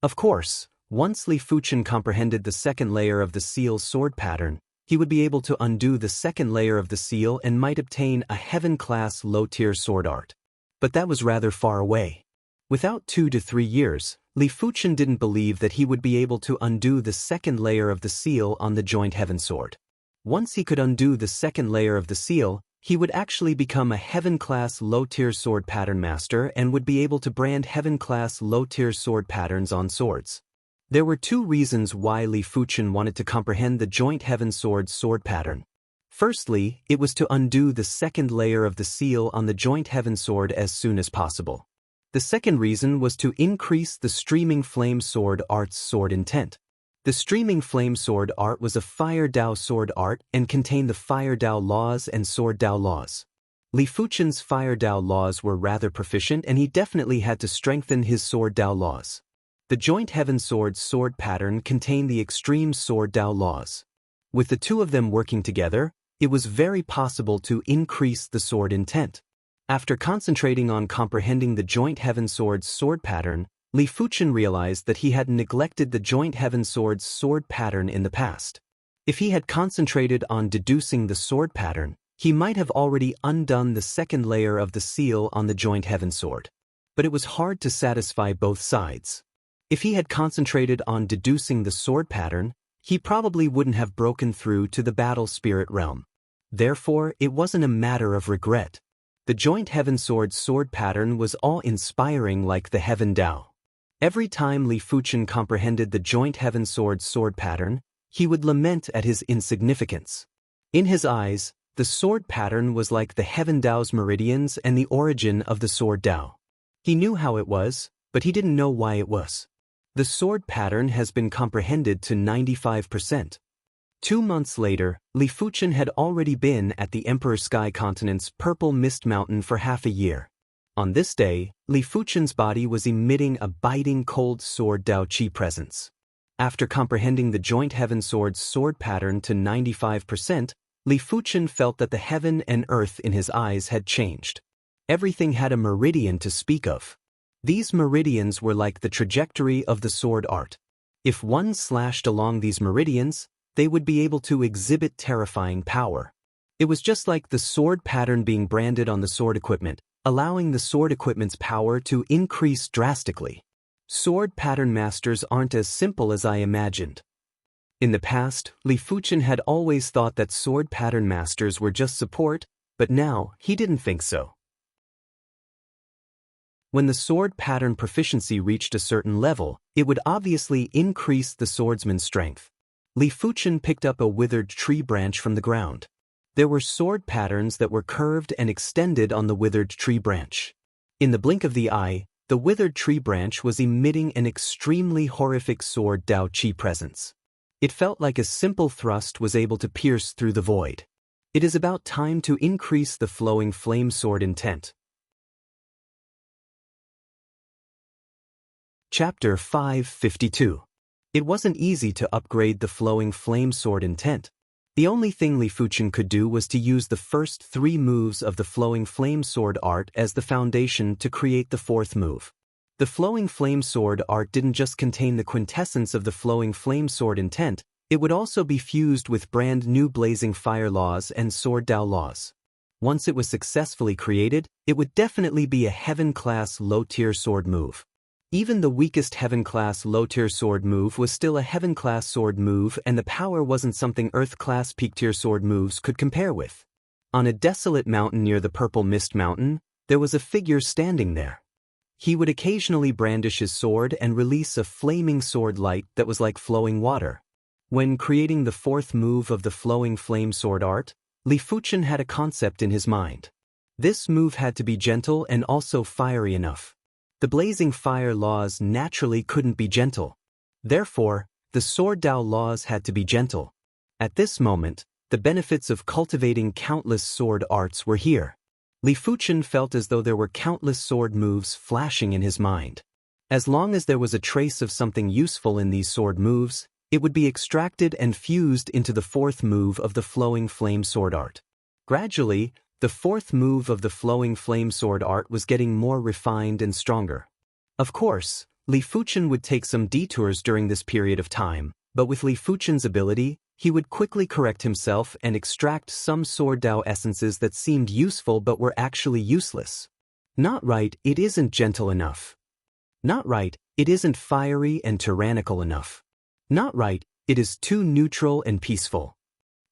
Of course, once Li Fuchen comprehended the second layer of the Seal's sword pattern, he would be able to undo the second layer of the Seal and might obtain a Heaven-class low-tier sword art. But that was rather far away. Without 2 to 3 years, Li Fuchen didn't believe that he would be able to undo the second layer of the Seal on the Joint Heaven Sword. Once he could undo the second layer of the Seal, he would actually become a Heaven-class low-tier sword pattern master and would be able to brand Heaven-class low-tier sword patterns on swords. There were 2 reasons why Li Fuchen wanted to comprehend the Joint Heaven Sword's sword pattern. Firstly, it was to undo the second layer of the Seal on the Joint Heaven Sword as soon as possible. The second reason was to increase the Streaming Flame Sword Art's sword intent. The Streaming Flame Sword Art was a Fire Dao sword art and contained the Fire Dao laws and Sword Dao laws. Li Fuchen's Fire Dao laws were rather proficient and he definitely had to strengthen his Sword Dao laws. The Joint Heaven Sword's sword pattern contained the extreme Sword Dao laws. With the 2 of them working together, it was very possible to increase the sword intent. After concentrating on comprehending the Joint Heaven Sword's sword pattern, Li Fuchen realized that he had neglected the Joint Heaven Sword's sword pattern in the past. If he had concentrated on deducing the sword pattern, he might have already undone the second layer of the Seal on the Joint Heaven Sword. But it was hard to satisfy both sides. If he had concentrated on deducing the sword pattern, he probably wouldn't have broken through to the battle spirit realm. Therefore, it wasn't a matter of regret. The Joint Heaven Sword's sword pattern was awe-inspiring like the Heaven Dao. Every time Li Fuchen comprehended the Joint Heaven Sword's sword pattern, he would lament at his insignificance. In his eyes, the sword pattern was like the Heaven Dao's meridians and the origin of the Sword Dao. He knew how it was, but he didn't know why it was. The sword pattern has been comprehended to 95%. 2 months later, Li Fuchen had already been at the Emperor Sky Continent's Purple Mist Mountain for half a year. On this day, Li Fuchen's body was emitting a biting cold sword Dao Qi presence. After comprehending the joint heaven sword's sword pattern to 95%, Li Fuchen felt that the heaven and earth in his eyes had changed. Everything had a meridian to speak of. These meridians were like the trajectory of the sword art. If one slashed along these meridians, they would be able to exhibit terrifying power. It was just like the sword pattern being branded on the sword equipment, allowing the sword equipment's power to increase drastically. Sword pattern masters aren't as simple as I imagined. In the past, Li Fuchen had always thought that sword pattern masters were just support, but now he didn't think so. When the sword pattern proficiency reached a certain level, it would obviously increase the swordsman's strength. Li Fuchen picked up a withered tree branch from the ground. There were sword patterns that were curved and extended on the withered tree branch. In the blink of the eye, the withered tree branch was emitting an extremely horrific sword Dao Qi presence. It felt like a simple thrust was able to pierce through the void. It is about time to increase the flowing flame sword intent. Chapter 552. It wasn't easy to upgrade the flowing flame sword intent. The only thing Li Fuchen could do was to use the first 3 moves of the flowing flame sword art as the foundation to create the 4th move. The flowing flame sword art didn't just contain the quintessence of the flowing flame sword intent, it would also be fused with brand new blazing fire laws and sword Dao laws. Once it was successfully created, it would definitely be a heaven-class low-tier sword move. Even the weakest heaven-class low-tier sword move was still a heaven-class sword move, and the power wasn't something earth-class peak-tier sword moves could compare with. On a desolate mountain near the Purple Mist Mountain, there was a figure standing there. He would occasionally brandish his sword and release a flaming sword light that was like flowing water. When creating the 4th move of the flowing flame sword art, Li Fuchen had a concept in his mind. This move had to be gentle and also fiery enough. The blazing fire laws naturally couldn't be gentle. Therefore, the sword Dao laws had to be gentle. At this moment, the benefits of cultivating countless sword arts were here. Li Fuchen felt as though there were countless sword moves flashing in his mind. As long as there was a trace of something useful in these sword moves, it would be extracted and fused into the 4th move of the flowing flame sword art. Gradually, the 4th move of the flowing flame sword art was getting more refined and stronger. Of course, Li Fuchen would take some detours during this period of time, but with Li Fuchen's ability, he would quickly correct himself and extract some sword Dao essences that seemed useful but were actually useless. Not right, it isn't gentle enough. Not right, it isn't fiery and tyrannical enough. Not right, it is too neutral and peaceful.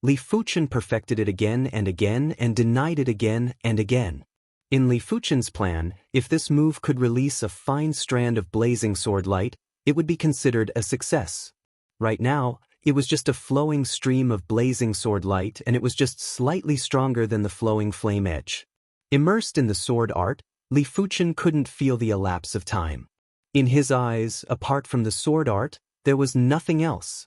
Li Fuchen perfected it again and again and denied it again and again. In Li Fuchen's plan, if this move could release a fine strand of blazing sword light, it would be considered a success. Right now, it was just a flowing stream of blazing sword light, and it was just slightly stronger than the flowing flame edge. Immersed in the sword art, Li Fuchen couldn't feel the elapse of time. In his eyes, apart from the sword art, there was nothing else.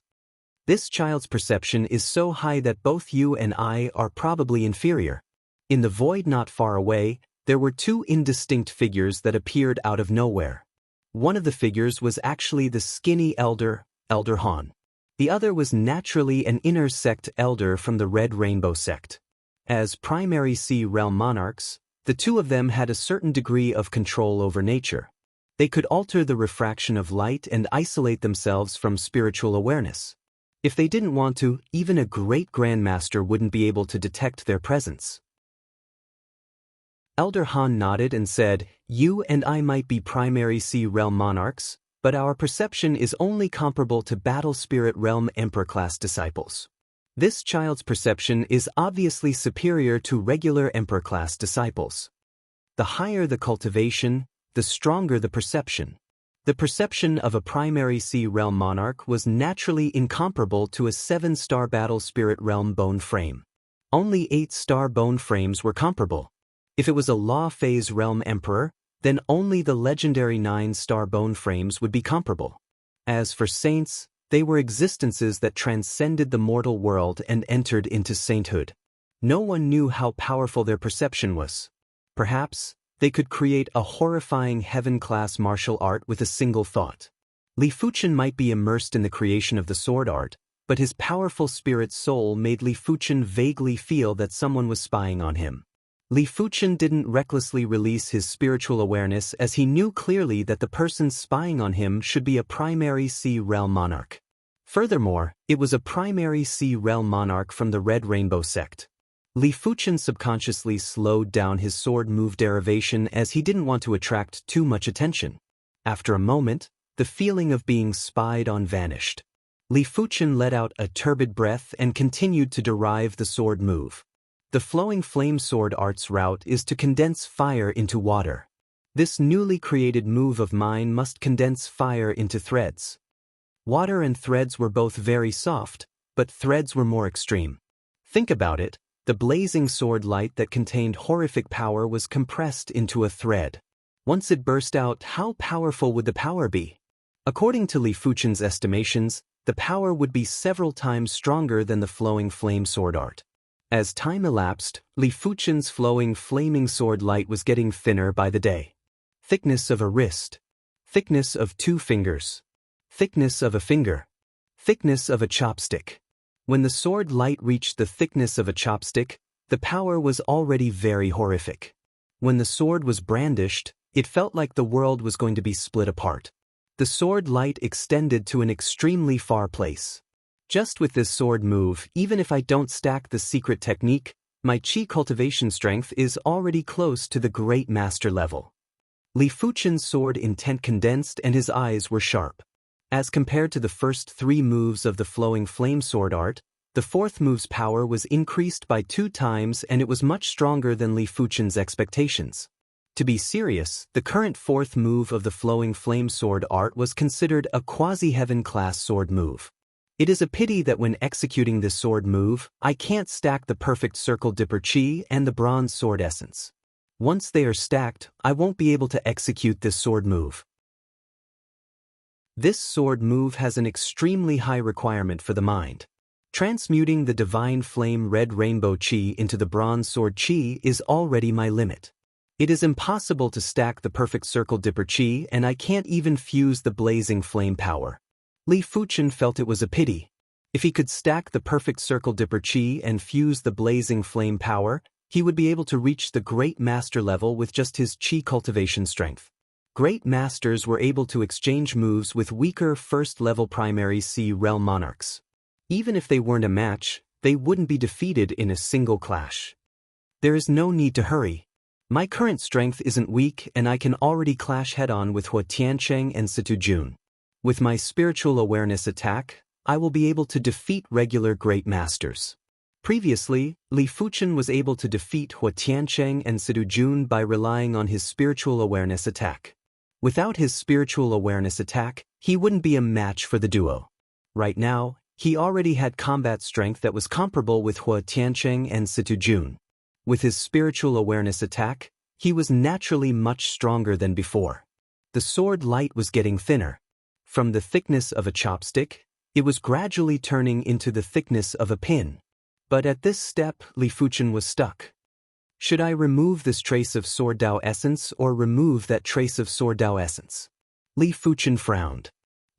This child's perception is so high that both you and I are probably inferior. In the void not far away, there were 2 indistinct figures that appeared out of nowhere. One of the figures was actually the skinny elder, Elder Han. The other was naturally an inner sect elder from the Red Rainbow sect. As primary Sea Realm monarchs, the 2 of them had a certain degree of control over nature. They could alter the refraction of light and isolate themselves from spiritual awareness. If they didn't want to, even a great grandmaster wouldn't be able to detect their presence. Elder Han nodded and said, "You and I might be primary Sea Realm monarchs, but our perception is only comparable to Battle Spirit Realm Emperor-class disciples. This child's perception is obviously superior to regular Emperor-class disciples. The higher the cultivation, the stronger the perception. The perception of a primary Sea Realm monarch was naturally incomparable to a 7-star Battle Spirit Realm bone frame. Only 8-star bone frames were comparable. If it was a Law Phase Realm Emperor, then only the legendary 9-star bone frames would be comparable. As for saints, they were existences that transcended the mortal world and entered into sainthood. No one knew how powerful their perception was. Perhaps, they could create a horrifying heaven-class martial art with a single thought. Li Fuchen might be immersed in the creation of the sword art, but his powerful spirit soul made Li Fuchen vaguely feel that someone was spying on him. Li Fuchen didn't recklessly release his spiritual awareness as he knew clearly that the person spying on him should be a primary Sea Realm monarch. Furthermore, it was a primary Sea Realm monarch from the Red Rainbow sect. Li Fuchen subconsciously slowed down his sword move derivation as he didn't want to attract too much attention. After a moment, the feeling of being spied on vanished. Li Fuchen let out a turbid breath and continued to derive the sword move. The flowing flame sword art's route is to condense fire into water. This newly created move of mine must condense fire into threads. Water and threads were both very soft, but threads were more extreme. Think about it, the blazing sword light that contained horrific power was compressed into a thread. Once it burst out, how powerful would the power be? According to Li Fuchen's estimations, the power would be several times stronger than the flowing flame sword art. As time elapsed, Li Fuchen's flowing flaming sword light was getting thinner by the day. Thickness of a wrist. Thickness of 2 fingers. Thickness of a finger. Thickness of a chopstick. When the sword light reached the thickness of a chopstick, the power was already very horrific. When the sword was brandished, it felt like the world was going to be split apart. The sword light extended to an extremely far place. Just with this sword move, even if I don't stack the secret technique, my chi cultivation strength is already close to the great master level. Li Fuchen's sword intent condensed and his eyes were sharp. As compared to the first 3 moves of the flowing flame sword art, the 4th move's power was increased by 2 times and it was much stronger than Li Fuchen's expectations. To be serious, the current 4th move of the flowing flame sword art was considered a quasi-heaven class sword move. It is a pity that when executing this sword move, I can't stack the perfect circle dipper chi and the bronze sword essence. Once they are stacked, I won't be able to execute this sword move. This sword move has an extremely high requirement for the mind. Transmuting the divine flame red rainbow chi into the bronze sword chi is already my limit. It is impossible to stack the perfect circle dipper chi and I can't even fuse the blazing flame power. Li Fuchen felt it was a pity. If he could stack the perfect circle dipper chi and fuse the blazing flame power, he would be able to reach the great master level with just his chi cultivation strength. Great masters were able to exchange moves with weaker first-level primary Sea Realm monarchs. Even if they weren't a match, they wouldn't be defeated in a single clash. There is no need to hurry. My current strength isn't weak and I can already clash head-on with Hua Tiancheng and Situ Jun. With my spiritual awareness attack, I will be able to defeat regular great masters. Previously, Li Fuchen was able to defeat Hua Tiancheng and Situ Jun by relying on his spiritual awareness attack. Without his spiritual awareness attack, he wouldn't be a match for the duo. Right now, he already had combat strength that was comparable with Hua Tiancheng and Situ Jun. With his spiritual awareness attack, he was naturally much stronger than before. The sword light was getting thinner. From the thickness of a chopstick, it was gradually turning into the thickness of a pin. But at this step, Li Fuchen was stuck. Should I remove this trace of Sword Dao essence or remove that trace of Sword Dao essence? Li Fuchen frowned.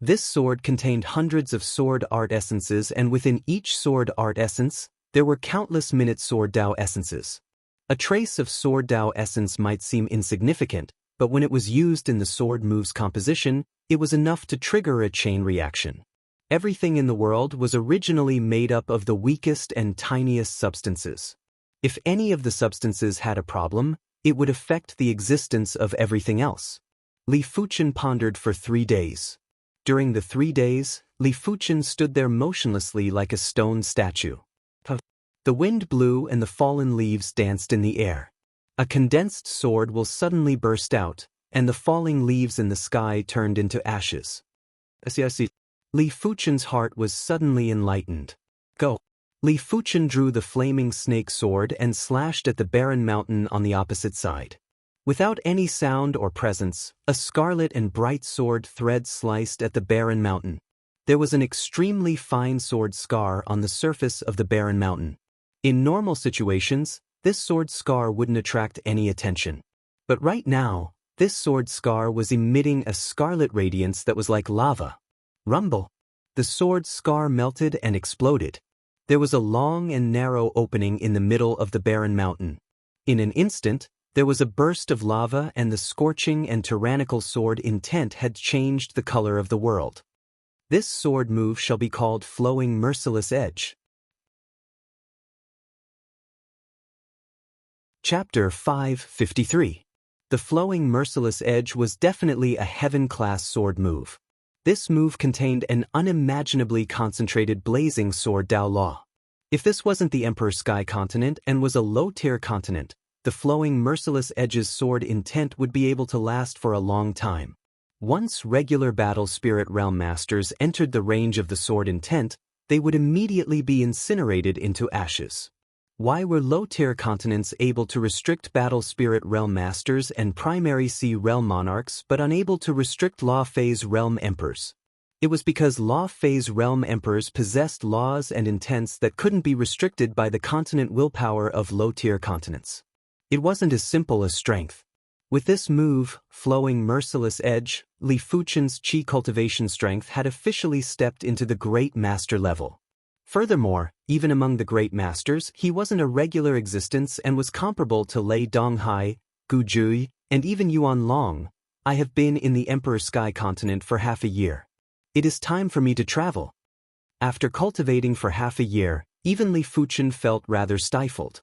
This sword contained hundreds of sword art essences and within each sword art essence, there were countless minute Sword Dao essences. A trace of Sword Dao essence might seem insignificant, but when it was used in the sword move's composition, it was enough to trigger a chain reaction. Everything in the world was originally made up of the weakest and tiniest substances. If any of the substances had a problem, it would affect the existence of everything else. Li Fuchen pondered for 3 days. During the 3 days, Li Fuchen stood there motionlessly like a stone statue. The wind blew and the fallen leaves danced in the air. A condensed sword will suddenly burst out, and the falling leaves in the sky turned into ashes. Li Fuchen's heart was suddenly enlightened. Go! Li Fuchen drew the flaming snake sword and slashed at the barren mountain on the opposite side. Without any sound or presence, a scarlet and bright sword thread sliced at the barren mountain. There was an extremely fine sword scar on the surface of the barren mountain. In normal situations, this sword scar wouldn't attract any attention. But right now, this sword scar was emitting a scarlet radiance that was like lava. Rumble! The sword scar melted and exploded. There was a long and narrow opening in the middle of the barren mountain. In an instant, there was a burst of lava, and the scorching and tyrannical sword intent had changed the color of the world. This sword move shall be called Flowing Merciless Edge. Chapter 553. The Flowing Merciless Edge was definitely a heaven-class sword move. This move contained an unimaginably concentrated blazing sword Dao Law. If this wasn't the Emperor Sky continent and was a low-tier continent, the Flowing Merciless Edge's sword intent would be able to last for a long time. Once regular battle spirit realm masters entered the range of the sword intent, they would immediately be incinerated into ashes. Why were low-tier continents able to restrict battle spirit realm masters and primary sea realm monarchs but unable to restrict law phase realm emperors? It was because law phase realm emperors possessed laws and intents that couldn't be restricted by the continent willpower of low-tier continents. It wasn't as simple as strength. With this move, Flowing Merciless Edge, Li Fuchen's Qi cultivation strength had officially stepped into the Great Master level. Furthermore, even among the Great Masters, he wasn't a regular existence and was comparable to Lei Donghai, Gu Jui, and even Yuan Long. I have been in the Emperor Sky continent for half a year. It is time for me to travel. After cultivating for half a year, even Li Fuchen felt rather stifled.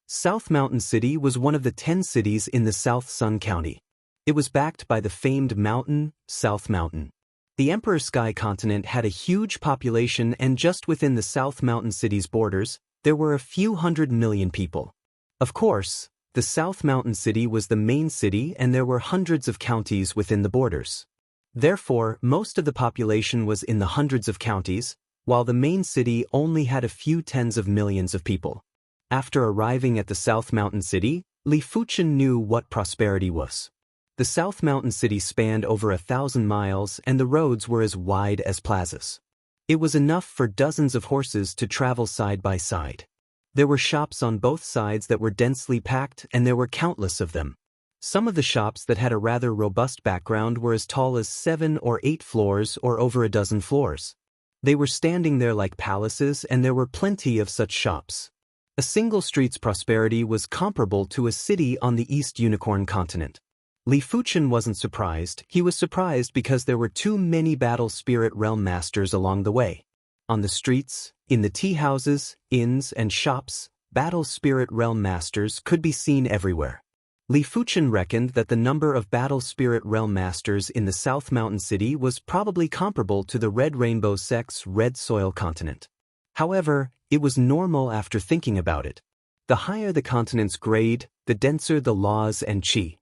South Mountain City was one of the 10 cities in the South Sun County. It was backed by the famed mountain, South Mountain. The Emperor Sky continent had a huge population, and just within the South Mountain City's borders, there were a few 100 million people. Of course, the South Mountain City was the main city and there were hundreds of counties within the borders. Therefore, most of the population was in the hundreds of counties, while the main city only had a few tens of millions of people. After arriving at the South Mountain City, Li Fuchen knew what prosperity was. The South Mountain City spanned over 1,000 miles and the roads were as wide as plazas. It was enough for dozens of horses to travel side by side. There were shops on both sides that were densely packed, and there were countless of them. Some of the shops that had a rather robust background were as tall as 7 or 8 floors or over a dozen floors. They were standing there like palaces, and there were plenty of such shops. A single street's prosperity was comparable to a city on the East Unicorn continent. Li Fuchen wasn't surprised. He was surprised because there were too many battle spirit realm masters along the way. On the streets, in the tea houses, inns, and shops, battle spirit realm masters could be seen everywhere. Li Fuchen reckoned that the number of battle spirit realm masters in the South Mountain City was probably comparable to the Red Rainbow sect's Red Soil continent. However, it was normal after thinking about it. The higher the continent's grade, the denser the laws and qi.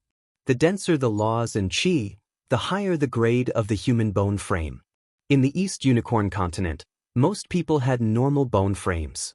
The denser the laws and qi, the higher the grade of the human bone frame. In the East Unicorn continent, most people had normal bone frames.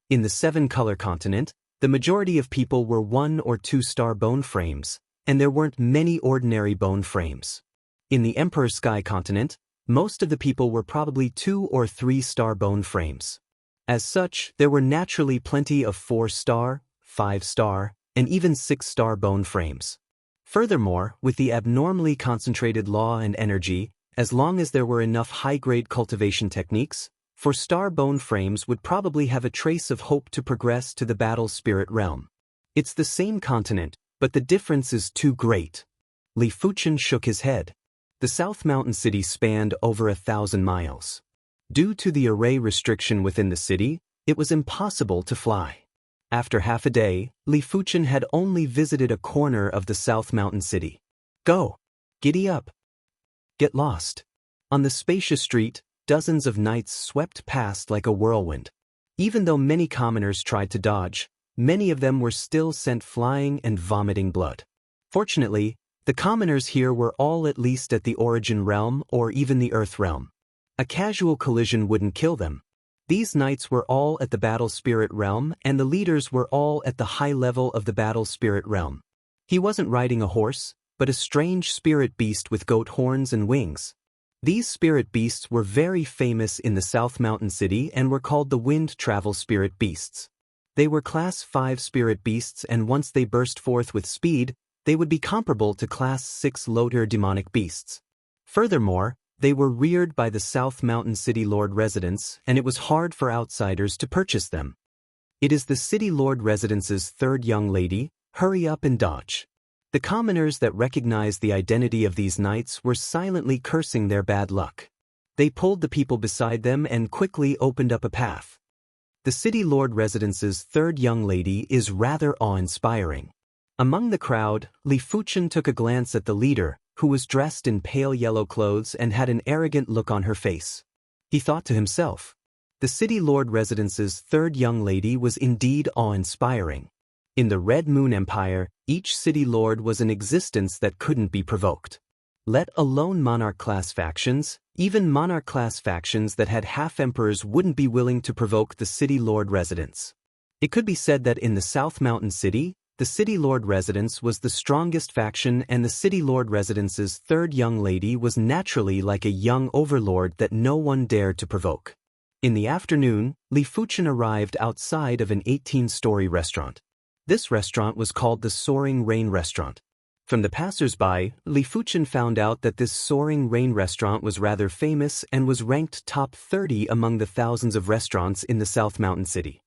In the 7-color continent, the majority of people were 1 or 2-star bone frames, and there weren't many ordinary bone frames. In the Emperor Sky continent, most of the people were probably 2 or 3-star bone frames. As such, there were naturally plenty of 4-star, 5-star, and even 6-star bone frames. Furthermore, with the abnormally concentrated law and energy, as long as there were enough high-grade cultivation techniques, 4-star bone frames would probably have a trace of hope to progress to the battle spirit realm. It's the same continent, but the difference is too great. Li Fuchen shook his head. The South Mountain City spanned over 1,000 miles. Due to the array restriction within the city, it was impossible to fly. After half a day, Li Fuchen had only visited a corner of the South Mountain City. Go! Giddy up! Get lost! On the spacious street, dozens of knights swept past like a whirlwind. Even though many commoners tried to dodge, many of them were still sent flying and vomiting blood. Fortunately, the commoners here were all at least at the origin realm or even the earth realm. A casual collision wouldn't kill them. These knights were all at the battle spirit realm, and the leaders were all at the high level of the battle spirit realm. He wasn't riding a horse, but a strange spirit beast with goat horns and wings. These spirit beasts were very famous in the South Mountain City and were called the Wind Travel Spirit Beasts. They were Class 5 spirit beasts, and once they burst forth with speed, they would be comparable to Class 6 Loader demonic beasts. Furthermore, they were reared by the South Mountain City Lord residents, and it was hard for outsiders to purchase them. It is the City Lord residence's third young lady. Hurry up and dodge. The commoners that recognized the identity of these knights were silently cursing their bad luck. They pulled the people beside them and quickly opened up a path. The City Lord residence's third young lady is rather awe-inspiring. Among the crowd, Li Fuchen took a glance at the leader, who was dressed in pale yellow clothes and had an arrogant look on her face. He thought to himself, the City Lord residence's third young lady was indeed awe-inspiring. In the Red Moon Empire, each city lord was an existence that couldn't be provoked. Let alone monarch-class factions, even monarch-class factions that had half-emperors wouldn't be willing to provoke the city lord residents. It could be said that in the South Mountain City, the city lord residence was the strongest faction, and the city lord residence's third young lady was naturally like a young overlord that no one dared to provoke. In the afternoon, Li Fuchen arrived outside of an 18-story restaurant. This restaurant was called the Soaring Rain Restaurant. From the passers-by, Li Fuchen found out that this Soaring Rain Restaurant was rather famous and was ranked top 30 among the thousands of restaurants in the South Mountain City.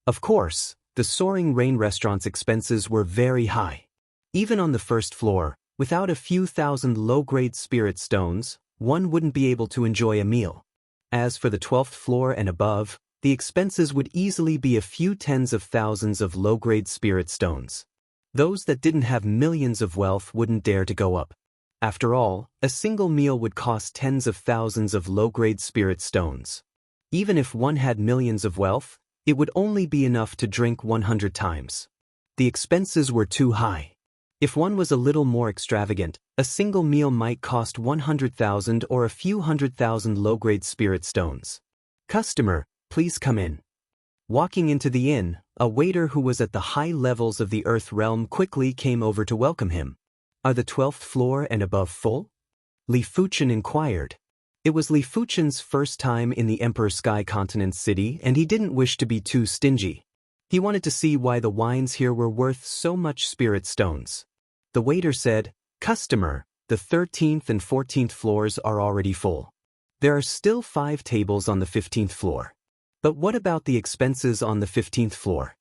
Of course, the Soaring Rain Restaurant's expenses were very high. Even on the first floor, without a few thousand low-grade spirit stones, one wouldn't be able to enjoy a meal. As for the 12th floor and above, the expenses would easily be a few tens of thousands of low-grade spirit stones. Those that didn't have millions of wealth wouldn't dare to go up. After all, a single meal would cost tens of thousands of low-grade spirit stones. Even if one had millions of wealth, it would only be enough to drink 100 times. The expenses were too high. If one was a little more extravagant, a single meal might cost 100,000 or a few 100,000 low-grade spirit stones. Customer, please come in. Walking into the inn, a waiter who was at the high levels of the Earth realm quickly came over to welcome him. Are the 12th floor and above full? Li Fuchen inquired. It was Li Fuchen's first time in the Emperor Sky Continent city, and he didn't wish to be too stingy. He wanted to see why the wines here were worth so much spirit stones. The waiter said, Customer, the 13th and 14th floors are already full. There are still 5 tables on the 15th floor. But what about the expenses on the 15th floor?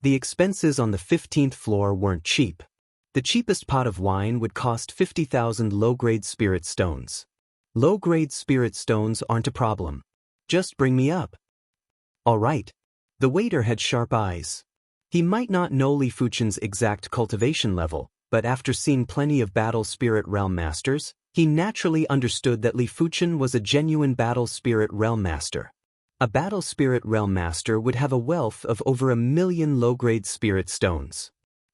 The expenses on the 15th floor weren't cheap. The cheapest pot of wine would cost 50,000 low-grade spirit stones. Low-grade spirit stones aren't a problem. Just bring me up. All right. The waiter had sharp eyes. He might not know Li Fuchen's exact cultivation level, but after seeing plenty of battle spirit realm masters, he naturally understood that Li Fuchen was a genuine battle spirit realm master. A battle spirit realm master would have a wealth of over 1 million low-grade spirit stones.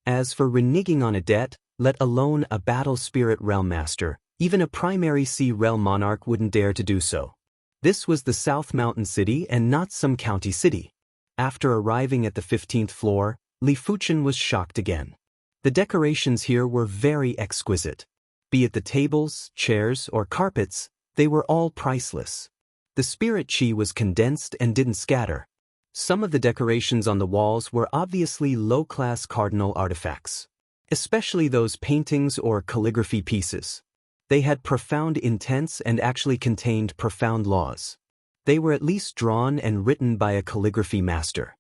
As for reneging on a debt, let alone a battle spirit realm master, even a primary sea realm monarch wouldn't dare to do so. This was the South Mountain City and not some county city. After arriving at the 15th floor, Li Fuchen was shocked again. The decorations here were very exquisite. Be it the tables, chairs, or carpets, they were all priceless. The spirit chi was condensed and didn't scatter. Some of the decorations on the walls were obviously low-class cardinal artifacts, especially those paintings or calligraphy pieces. They had profound intents and actually contained profound laws. They were at least drawn and written by a calligraphy master.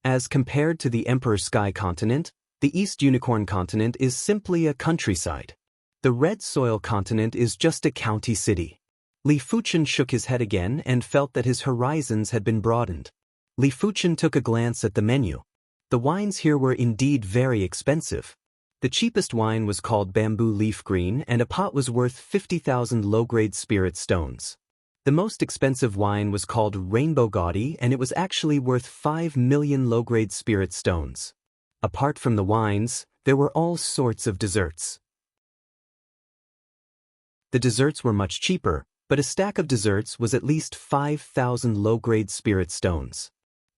As compared to the Emperor Sky Continent, the East Unicorn Continent is simply a countryside. The Red Soil Continent is just a county city. Li Fuchen shook his head again and felt that his horizons had been broadened. Li Fuchen took a glance at the menu. The wines here were indeed very expensive. The cheapest wine was called Bamboo Leaf Green, and a pot was worth 50,000 low-grade spirit stones. The most expensive wine was called Rainbow Gaudy, and it was actually worth 5 million low-grade spirit stones. Apart from the wines, there were all sorts of desserts. The desserts were much cheaper, but a stack of desserts was at least 5,000 low-grade spirit stones.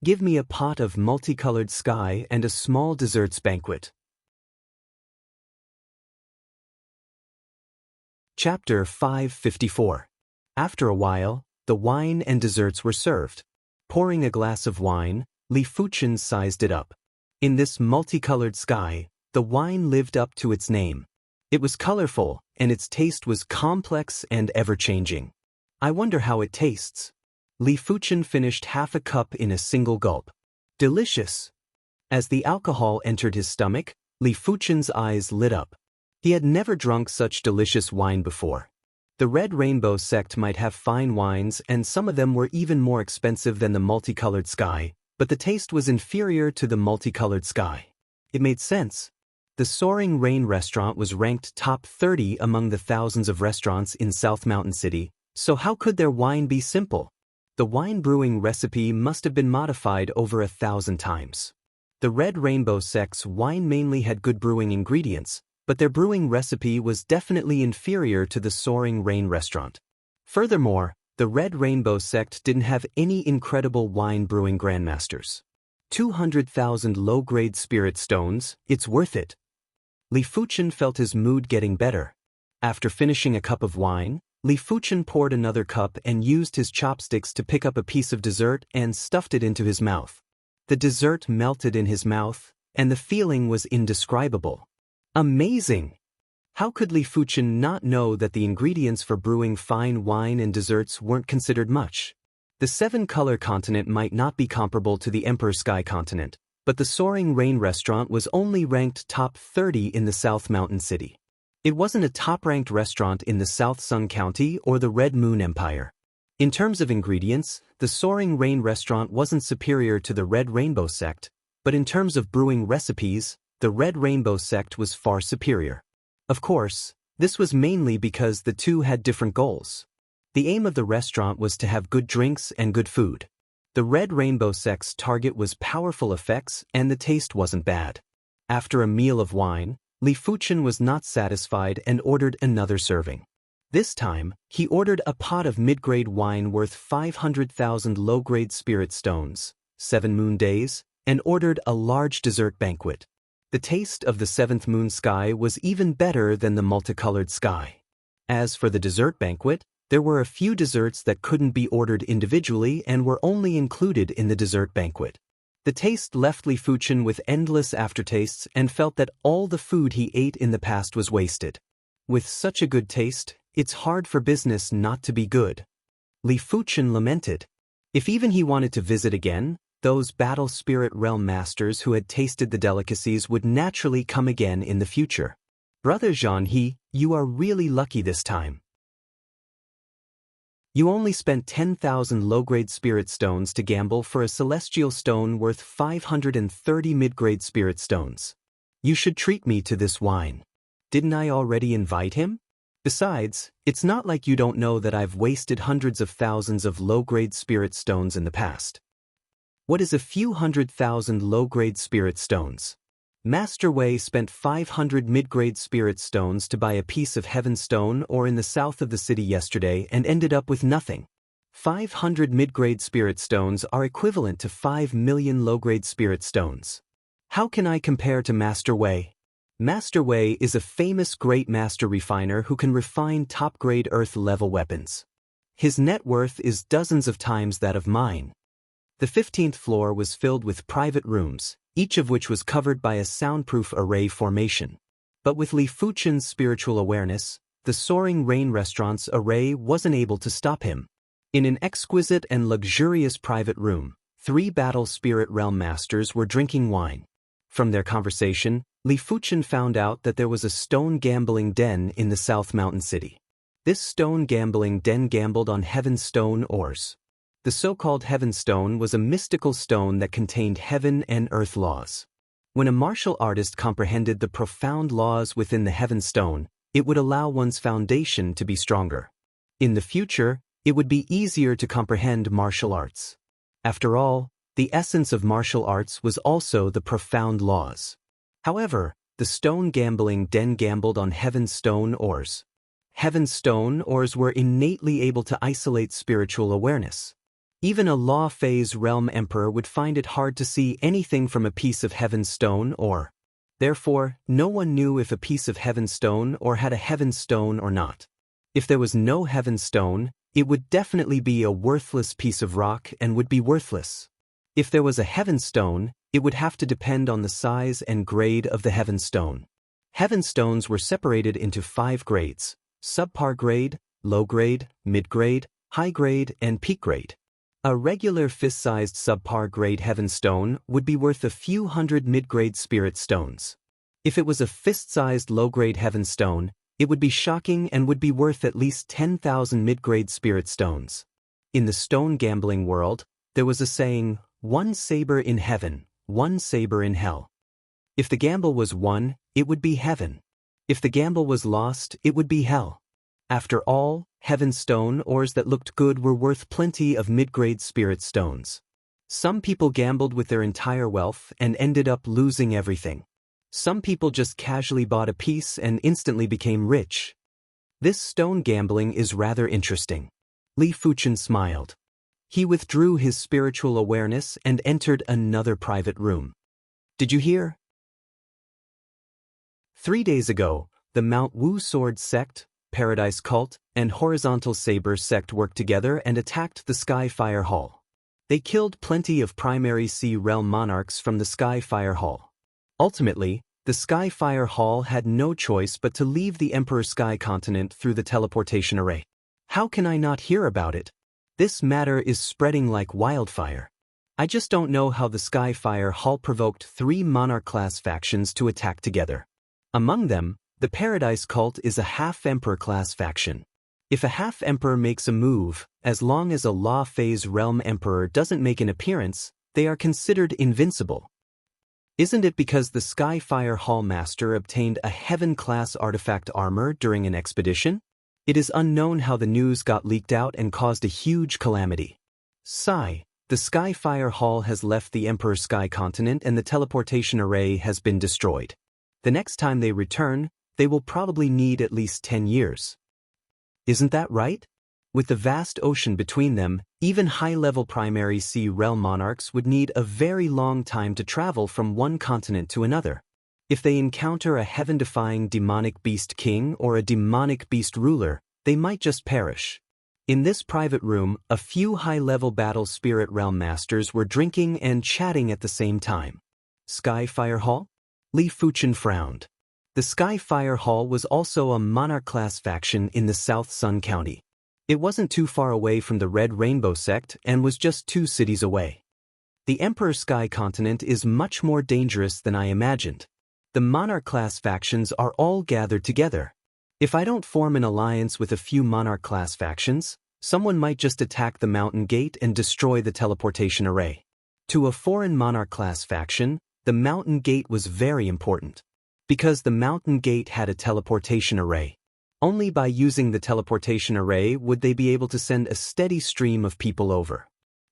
Give me a pot of multicolored sky and a small desserts banquet. Chapter 554. After a while, the wine and desserts were served. Pouring a glass of wine, Li Fuchen sized it up. In this multicolored sky, the wine lived up to its name. It was colorful, and its taste was complex and ever-changing. I wonder how it tastes. Li Fuchen finished half a cup in a single gulp. Delicious! As the alcohol entered his stomach, Li Fuchen's eyes lit up. He had never drunk such delicious wine before. The Red Rainbow sect might have fine wines, and some of them were even more expensive than the multicolored sky, but the taste was inferior to the multicolored sky. It made sense. The Soaring Rain restaurant was ranked top 30 among the thousands of restaurants in South Mountain City, so how could their wine be simple? The wine brewing recipe must have been modified over 1,000 times. The Red Rainbow sect's wine mainly had good brewing ingredients, but their brewing recipe was definitely inferior to the Soaring Rain restaurant. Furthermore, the Red Rainbow sect didn't have any incredible wine brewing grandmasters. 200,000 low-grade spirit stones, it's worth it. Li Fuchen felt his mood getting better. After finishing a cup of wine, Li Fuchen poured another cup and used his chopsticks to pick up a piece of dessert and stuffed it into his mouth. The dessert melted in his mouth, and the feeling was indescribable. Amazing! How could Li Fuchen not know that the ingredients for brewing fine wine and desserts weren't considered much? The Seven-Color Continent might not be comparable to the Emperor Sky Continent, but the Soaring Rain restaurant was only ranked top 30 in the South Mountain City. It wasn't a top-ranked restaurant in the South Sun County or the Red Moon Empire. In terms of ingredients, the Soaring Rain restaurant wasn't superior to the Red Rainbow sect, but in terms of brewing recipes, the Red Rainbow sect was far superior. Of course, this was mainly because the two had different goals. The aim of the restaurant was to have good drinks and good food. The Red Rainbow sect's target was powerful effects, and the taste wasn't bad. After a meal of wine, Li Fuchen was not satisfied and ordered another serving. This time, he ordered a pot of mid-grade wine worth 500,000 low-grade spirit stones, 7 moon days, and ordered a large dessert banquet. The taste of the 7th moon sky was even better than the multicolored sky. As for the dessert banquet, there were a few desserts that couldn't be ordered individually and were only included in the dessert banquet. The taste left Li Fuchen with endless aftertastes and felt that all the food he ate in the past was wasted. With such a good taste, it's hard for business not to be good. Li Fuchen lamented. If even he wanted to visit again, those Battle Spirit Realm masters who had tasted the delicacies would naturally come again in the future. Brother Xianxia, you are really lucky this time. You only spent 10,000 low-grade spirit stones to gamble for a celestial stone worth 530 mid-grade spirit stones. You should treat me to this wine. Didn't I already invite him? Besides, it's not like you don't know that I've wasted hundreds of thousands of low-grade spirit stones in the past. What is a few 100,000 low-grade spirit stones? Master Wei spent 500 mid-grade spirit stones to buy a piece of heaven stone ore in the south of the city yesterday and ended up with nothing. 500 mid-grade spirit stones are equivalent to 5 million low-grade spirit stones. How can I compare to Master Wei? Master Wei is a famous great master refiner who can refine top-grade earth-level weapons. His net worth is dozens of times that of mine. The 15th floor was filled with private rooms, each of which was covered by a soundproof array formation. But with Li Fuchen's spiritual awareness, the Soaring Rain restaurant's array wasn't able to stop him. In an exquisite and luxurious private room, 3 Battle Spirit Realm masters were drinking wine. From their conversation, Li Fuchen found out that there was a stone gambling den in the South Mountain City. This stone gambling den gambled on heaven stone ores. The so-called heaven stone was a mystical stone that contained heaven and earth laws. When a martial artist comprehended the profound laws within the heaven stone, it would allow one's foundation to be stronger. In the future, it would be easier to comprehend martial arts. After all, the essence of martial arts was also the profound laws. However, the stone gambling den gambled on heaven stone ores. Heaven Stone ores were innately able to isolate spiritual awareness. Even a Law Phase Realm Emperor would find it hard to see anything from a piece of Heaven Stone ore. Therefore, no one knew if a piece of Heaven Stone ore had a Heaven Stone or not. If there was no Heaven Stone, it would definitely be a worthless piece of rock and would be worthless. If there was a Heaven Stone, it would have to depend on the size and grade of the Heaven Stone. Heaven Stones were separated into 5 grades: subpar grade, low grade, mid-grade, high grade, and peak grade. A regular fist-sized subpar grade Heaven Stone would be worth a few hundred mid-grade spirit stones. If it was a fist-sized low-grade Heaven Stone, it would be shocking and would be worth at least 10,000 mid-grade spirit stones. In the stone gambling world, there was a saying, "One saber in heaven, one saber in hell." If the gamble was won, it would be heaven. If the gamble was lost, it would be hell. After all, Heaven Stone ores that looked good were worth plenty of mid-grade spirit stones. Some people gambled with their entire wealth and ended up losing everything. Some people just casually bought a piece and instantly became rich. This stone gambling is rather interesting. Li Fuchen smiled. He withdrew his spiritual awareness and entered another private room. Did you hear? 3 days ago, the Mount Wu Sword sect, Paradise Cult, and Horizontal Saber sect worked together and attacked the Skyfire Hall. They killed plenty of primary Sea Realm monarchs from the Skyfire Hall. Ultimately, the Skyfire Hall had no choice but to leave the Emperor Sky Continent through the teleportation array. How can I not hear about it? This matter is spreading like wildfire. I just don't know how the Skyfire Hall provoked 3 monarch-class factions to attack together. Among them, the Paradise Cult is a half-emperor class faction. If a half-emperor makes a move, as long as a Law Phase Realm Emperor doesn't make an appearance, they are considered invincible. Isn't it because the Skyfire Hall Master obtained a Heaven-class artifact armor during an expedition? It is unknown how the news got leaked out and caused a huge calamity. Sigh, the Skyfire Hall has left the Emperor Sky Continent and the teleportation array has been destroyed. The next time they return, they will probably need at least 10 years. Isn't that right? With the vast ocean between them, even high-level primary Sea Realm monarchs would need a very long time to travel from one continent to another. If they encounter a heaven-defying demonic beast king or a demonic beast ruler, they might just perish. In this private room, a few high-level battle spirit realm masters were drinking and chatting at the same time. Skyfire Hall? Li Fuchen frowned. The Skyfire Hall was also a monarch-class faction in the South Sun County. It wasn't too far away from the Red Rainbow sect and was just 2 cities away. The Emperor Sky Continent is much more dangerous than I imagined. The monarch-class factions are all gathered together. If I don't form an alliance with a few monarch-class factions, someone might just attack the mountain gate and destroy the teleportation array. To a foreign monarch-class faction, the mountain gate was very important. Because the mountain gate had a teleportation array. Only by using the teleportation array would they be able to send a steady stream of people over.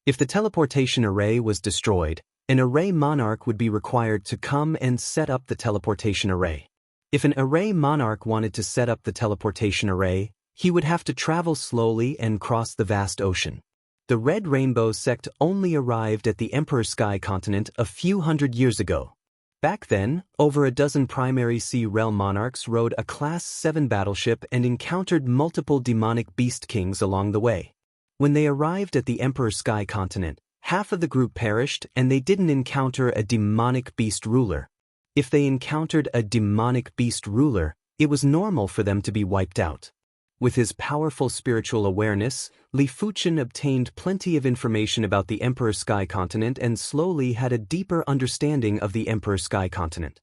If the teleportation array was destroyed, an array monarch would be required to come and set up the teleportation array. If an array monarch wanted to set up the teleportation array, he would have to travel slowly and cross the vast ocean. The Red Rainbow sect only arrived at the Emperor Sky Continent a few hundred years ago. Back then, over a dozen primary Sea Realm monarchs rode a Class 7 battleship and encountered multiple demonic beast kings along the way. When they arrived at the Emperor Sky Continent, half of the group perished and they didn't encounter a demonic beast ruler. If they encountered a demonic beast ruler, it was normal for them to be wiped out. With his powerful spiritual awareness, Li Fuchen obtained plenty of information about the Emperor Sky Continent and slowly had a deeper understanding of the Emperor Sky Continent.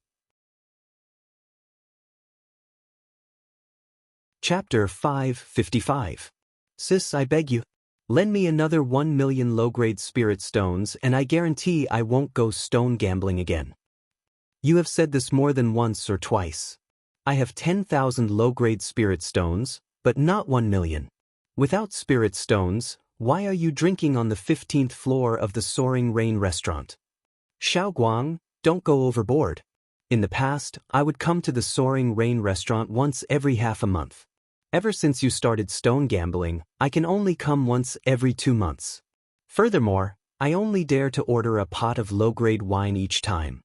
Chapter 555. Sis, I beg you, lend me another 1 million low-grade spirit stones and I guarantee I won't go stone gambling again. You have said this more than once or twice. I have 10,000 low-grade spirit stones, but not 1 million. Without spirit stones, why are you drinking on the 15th floor of the Soaring Rain restaurant? Xiaoguang, don't go overboard. In the past, I would come to the Soaring Rain restaurant once every half a month. Ever since you started stone gambling, I can only come once every 2 months. Furthermore, I only dare to order a pot of low-grade wine each time.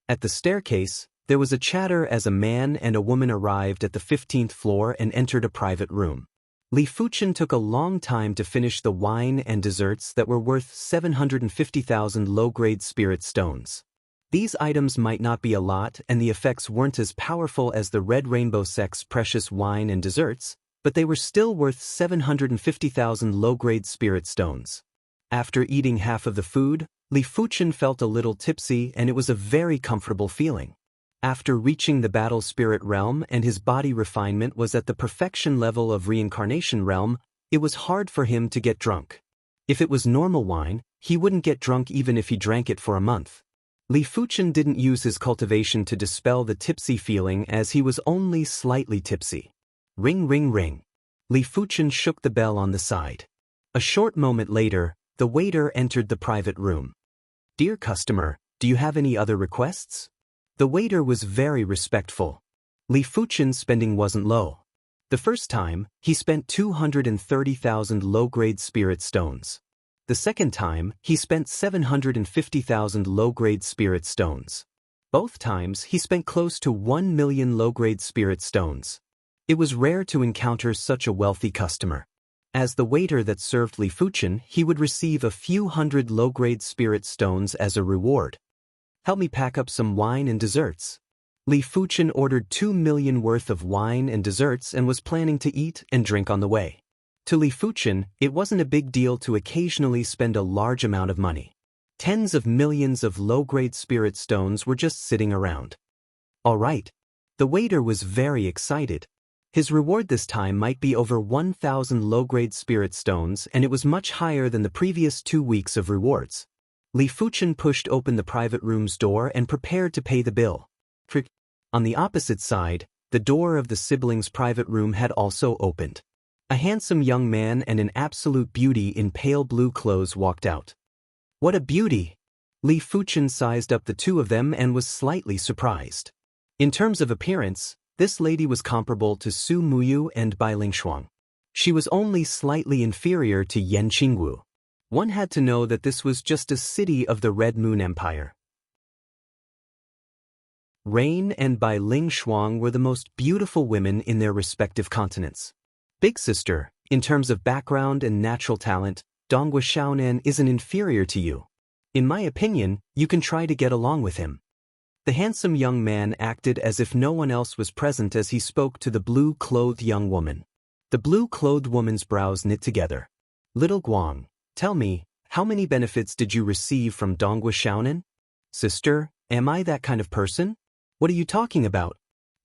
At the staircase, there was a chatter as a man and a woman arrived at the 15th floor and entered a private room. Li Fuchen took a long time to finish the wine and desserts that were worth 750,000 low-grade spirit stones. These items might not be a lot and the effects weren't as powerful as the Red Rainbow sect's precious wine and desserts, but they were still worth 750,000 low-grade spirit stones. After eating half of the food, Li Fuchen felt a little tipsy and it was a very comfortable feeling. After reaching the battle spirit realm and his body refinement was at the perfection level of reincarnation realm, it was hard for him to get drunk. If it was normal wine, he wouldn't get drunk even if he drank it for a month. Li Fuchen didn't use his cultivation to dispel the tipsy feeling as he was only slightly tipsy. Ring ring ring. Li Fuchen shook the bell on the side. A short moment later, the waiter entered the private room. "Dear customer, do you have any other requests?" The waiter was very respectful. Li Fuchen's spending wasn't low. The first time, he spent 230,000 low-grade spirit stones. The second time, he spent 750,000 low-grade spirit stones. Both times, he spent close to 1 million low-grade spirit stones. It was rare to encounter such a wealthy customer. As the waiter that served Li Fuchen, he would receive a few hundred low-grade spirit stones as a reward. "Help me pack up some wine and desserts." Li Fuchen ordered 2 million worth of wine and desserts and was planning to eat and drink on the way. To Li Fuchen, it wasn't a big deal to occasionally spend a large amount of money. Tens of millions of low-grade spirit stones were just sitting around. All right. The waiter was very excited. His reward this time might be over 1,000 low-grade spirit stones and it was much higher than the previous 2 weeks of rewards. Li Fuchen pushed open the private room's door and prepared to pay the bill. On the opposite side, the door of the siblings' private room had also opened. A handsome young man and an absolute beauty in pale blue clothes walked out. "What a beauty!" Li Fuchen sized up the two of them and was slightly surprised. In terms of appearance, this lady was comparable to Su Muyu and Bai Lingshuang. She was only slightly inferior to Yan Qingwu. One had to know that this was just a city of the Red Moon Empire. Rain and Bai Lingshuang were the most beautiful women in their respective continents. Big sister, in terms of background and natural talent, Donghua Xiaonan isn't inferior to you. In my opinion, you can try to get along with him. The handsome young man acted as if no one else was present as he spoke to the blue-clothed young woman. The blue-clothed woman's brows knit together. "Little Guang, tell me, how many benefits did you receive from Donghua Xiaonan?" "Sister, am I that kind of person? What are you talking about?"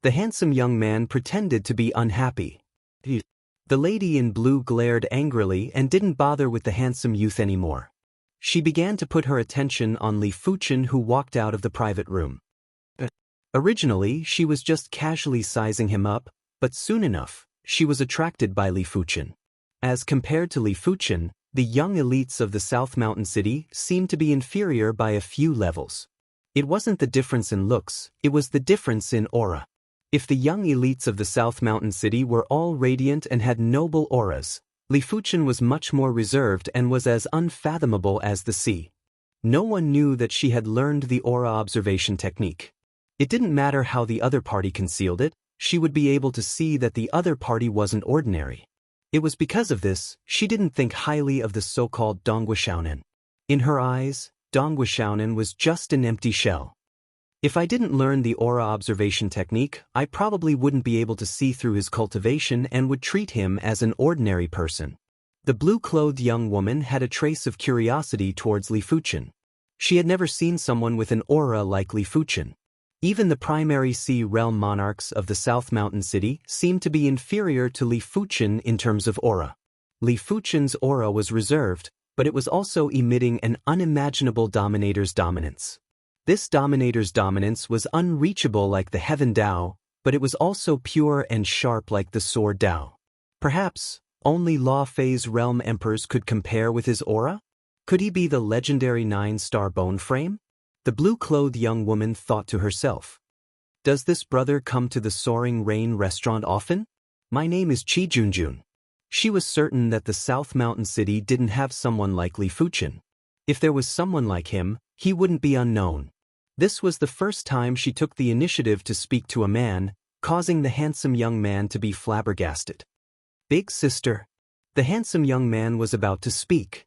The handsome young man pretended to be unhappy. The lady in blue glared angrily and didn't bother with the handsome youth anymore. She began to put her attention on Li Fuchen, who walked out of the private room. Originally, she was just casually sizing him up, but soon enough, she was attracted by Li Fuchen. As compared to Li Fuchen, the young elites of the South Mountain City seemed to be inferior by a few levels. It wasn't the difference in looks, it was the difference in aura. If the young elites of the South Mountain City were all radiant and had noble auras, Li Fuchen was much more reserved and was as unfathomable as the sea. No one knew that she had learned the aura observation technique. It didn't matter how the other party concealed it, she would be able to see that the other party wasn't ordinary. It was because of this, she didn't think highly of the so-called Donghua Xiaonan. In her eyes, Donghua Xiaonan was just an empty shell. If I didn't learn the aura observation technique, I probably wouldn't be able to see through his cultivation and would treat him as an ordinary person. The blue-clothed young woman had a trace of curiosity towards Li Fuchen. She had never seen someone with an aura like Li Fuchen. Even the primary sea realm monarchs of the South Mountain City seemed to be inferior to Li Fuchen in terms of aura. Li Fuchen's aura was reserved, but it was also emitting an unimaginable dominator's dominance. This dominator's dominance was unreachable like the heaven Dao, but it was also pure and sharp like the sword Dao. Perhaps, only Law Fei's realm emperors could compare with his aura? Could he be the legendary 9-star bone frame? The blue-clothed young woman thought to herself. Does this brother come to the Soaring Rain restaurant often? My name is Qi Junjun. She was certain that the South Mountain City didn't have someone like Li Fuchen. If there was someone like him, he wouldn't be unknown. This was the first time she took the initiative to speak to a man, causing the handsome young man to be flabbergasted. Big sister. The handsome young man was about to speak.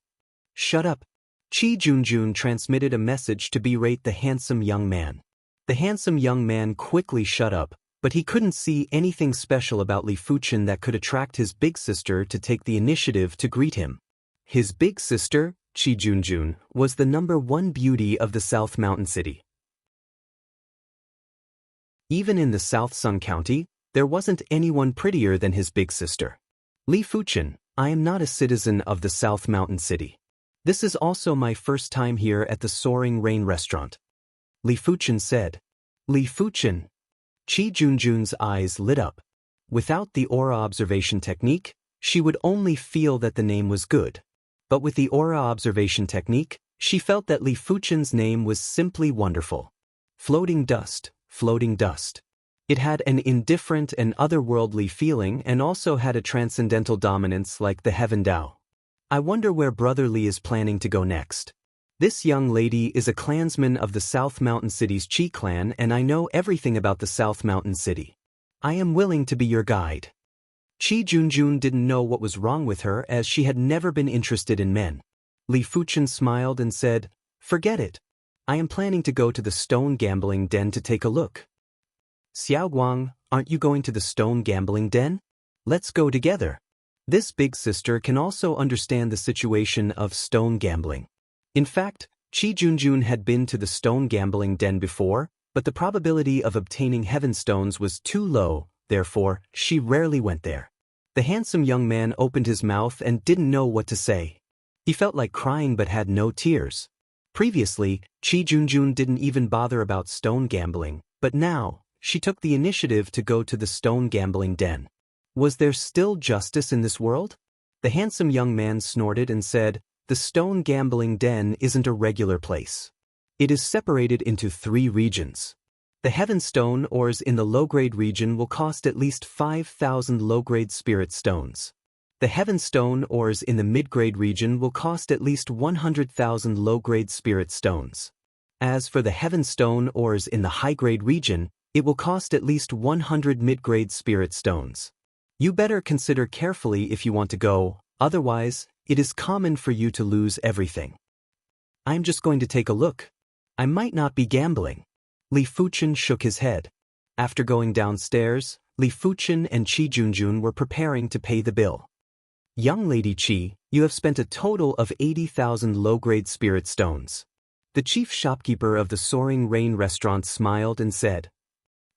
Shut up. Qi Junjun transmitted a message to berate the handsome young man. The handsome young man quickly shut up, but he couldn't see anything special about Li Fuchen that could attract his big sister to take the initiative to greet him. His big sister, Qi Junjun, was the #1 beauty of the South Mountain City. Even in the South Sun County, there wasn't anyone prettier than his big sister. Li Fuchen, I am not a citizen of the South Mountain City. This is also my first time here at the Soaring Rain restaurant. Li Fuchen said. Li Fuchen. Qi Junjun's eyes lit up. Without the aura observation technique, she would only feel that the name was good. But with the aura observation technique, she felt that Li Fuchen's name was simply wonderful. Floating dust, floating dust. It had an indifferent and otherworldly feeling and also had a transcendental dominance like the Heaven Dao. I wonder where Brother Li is planning to go next. This young lady is a clansman of the South Mountain City's Qi clan, and I know everything about the South Mountain City. I am willing to be your guide. Qi Junjun didn't know what was wrong with her as she had never been interested in men. Li Fuchen smiled and said, Forget it. I am planning to go to the stone gambling den to take a look. Xiaoguang, aren't you going to the stone gambling den? Let's go together. This big sister can also understand the situation of stone gambling. In fact, Qi Junjun had been to the stone gambling den before, but the probability of obtaining heaven stones was too low, therefore, she rarely went there. The handsome young man opened his mouth and didn't know what to say. He felt like crying but had no tears. Previously, Qi Junjun didn't even bother about stone gambling, but now, she took the initiative to go to the stone gambling den. Was there still justice in this world? The handsome young man snorted and said, The stone gambling den isn't a regular place. It is separated into 3 regions. The heaven stone ores in the low-grade region will cost at least 5,000 low-grade spirit stones. The heaven stone ores in the mid-grade region will cost at least 100,000 low-grade spirit stones. As for the heaven stone ores in the high-grade region, it will cost at least 100 mid-grade spirit stones. You better consider carefully if you want to go, otherwise, it is common for you to lose everything. I'm just going to take a look. I might not be gambling. Li Fuchen shook his head. After going downstairs, Li Fuchen and Qi Junjun were preparing to pay the bill. Young Lady Qi, you have spent a total of 80,000 low-grade spirit stones. The chief shopkeeper of the Soaring Rain restaurant smiled and said,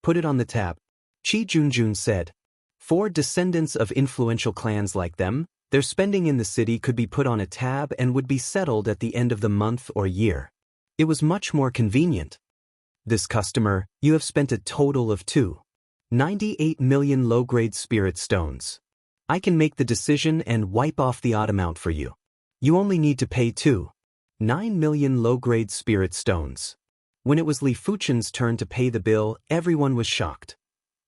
Put it on the tab. Qi Junjun said, For descendants of influential clans like them, their spending in the city could be put on a tab and would be settled at the end of the month or year. It was much more convenient. This customer, you have spent a total of 2.98 million low-grade spirit stones. I can make the decision and wipe off the odd amount for you. You only need to pay 2.9 million low-grade spirit stones. When it was Li Fuchen's turn to pay the bill, everyone was shocked.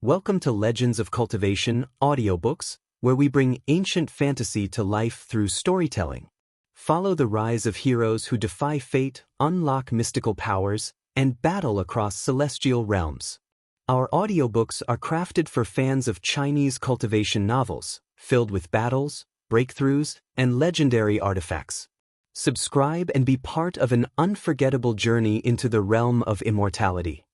Welcome to Legends of Cultivation audiobooks, where we bring ancient fantasy to life through storytelling. Follow the rise of heroes who defy fate, unlock mystical powers, and battle across celestial realms. Our audiobooks are crafted for fans of Chinese cultivation novels, filled with battles, breakthroughs, and legendary artifacts. Subscribe and be part of an unforgettable journey into the realm of immortality.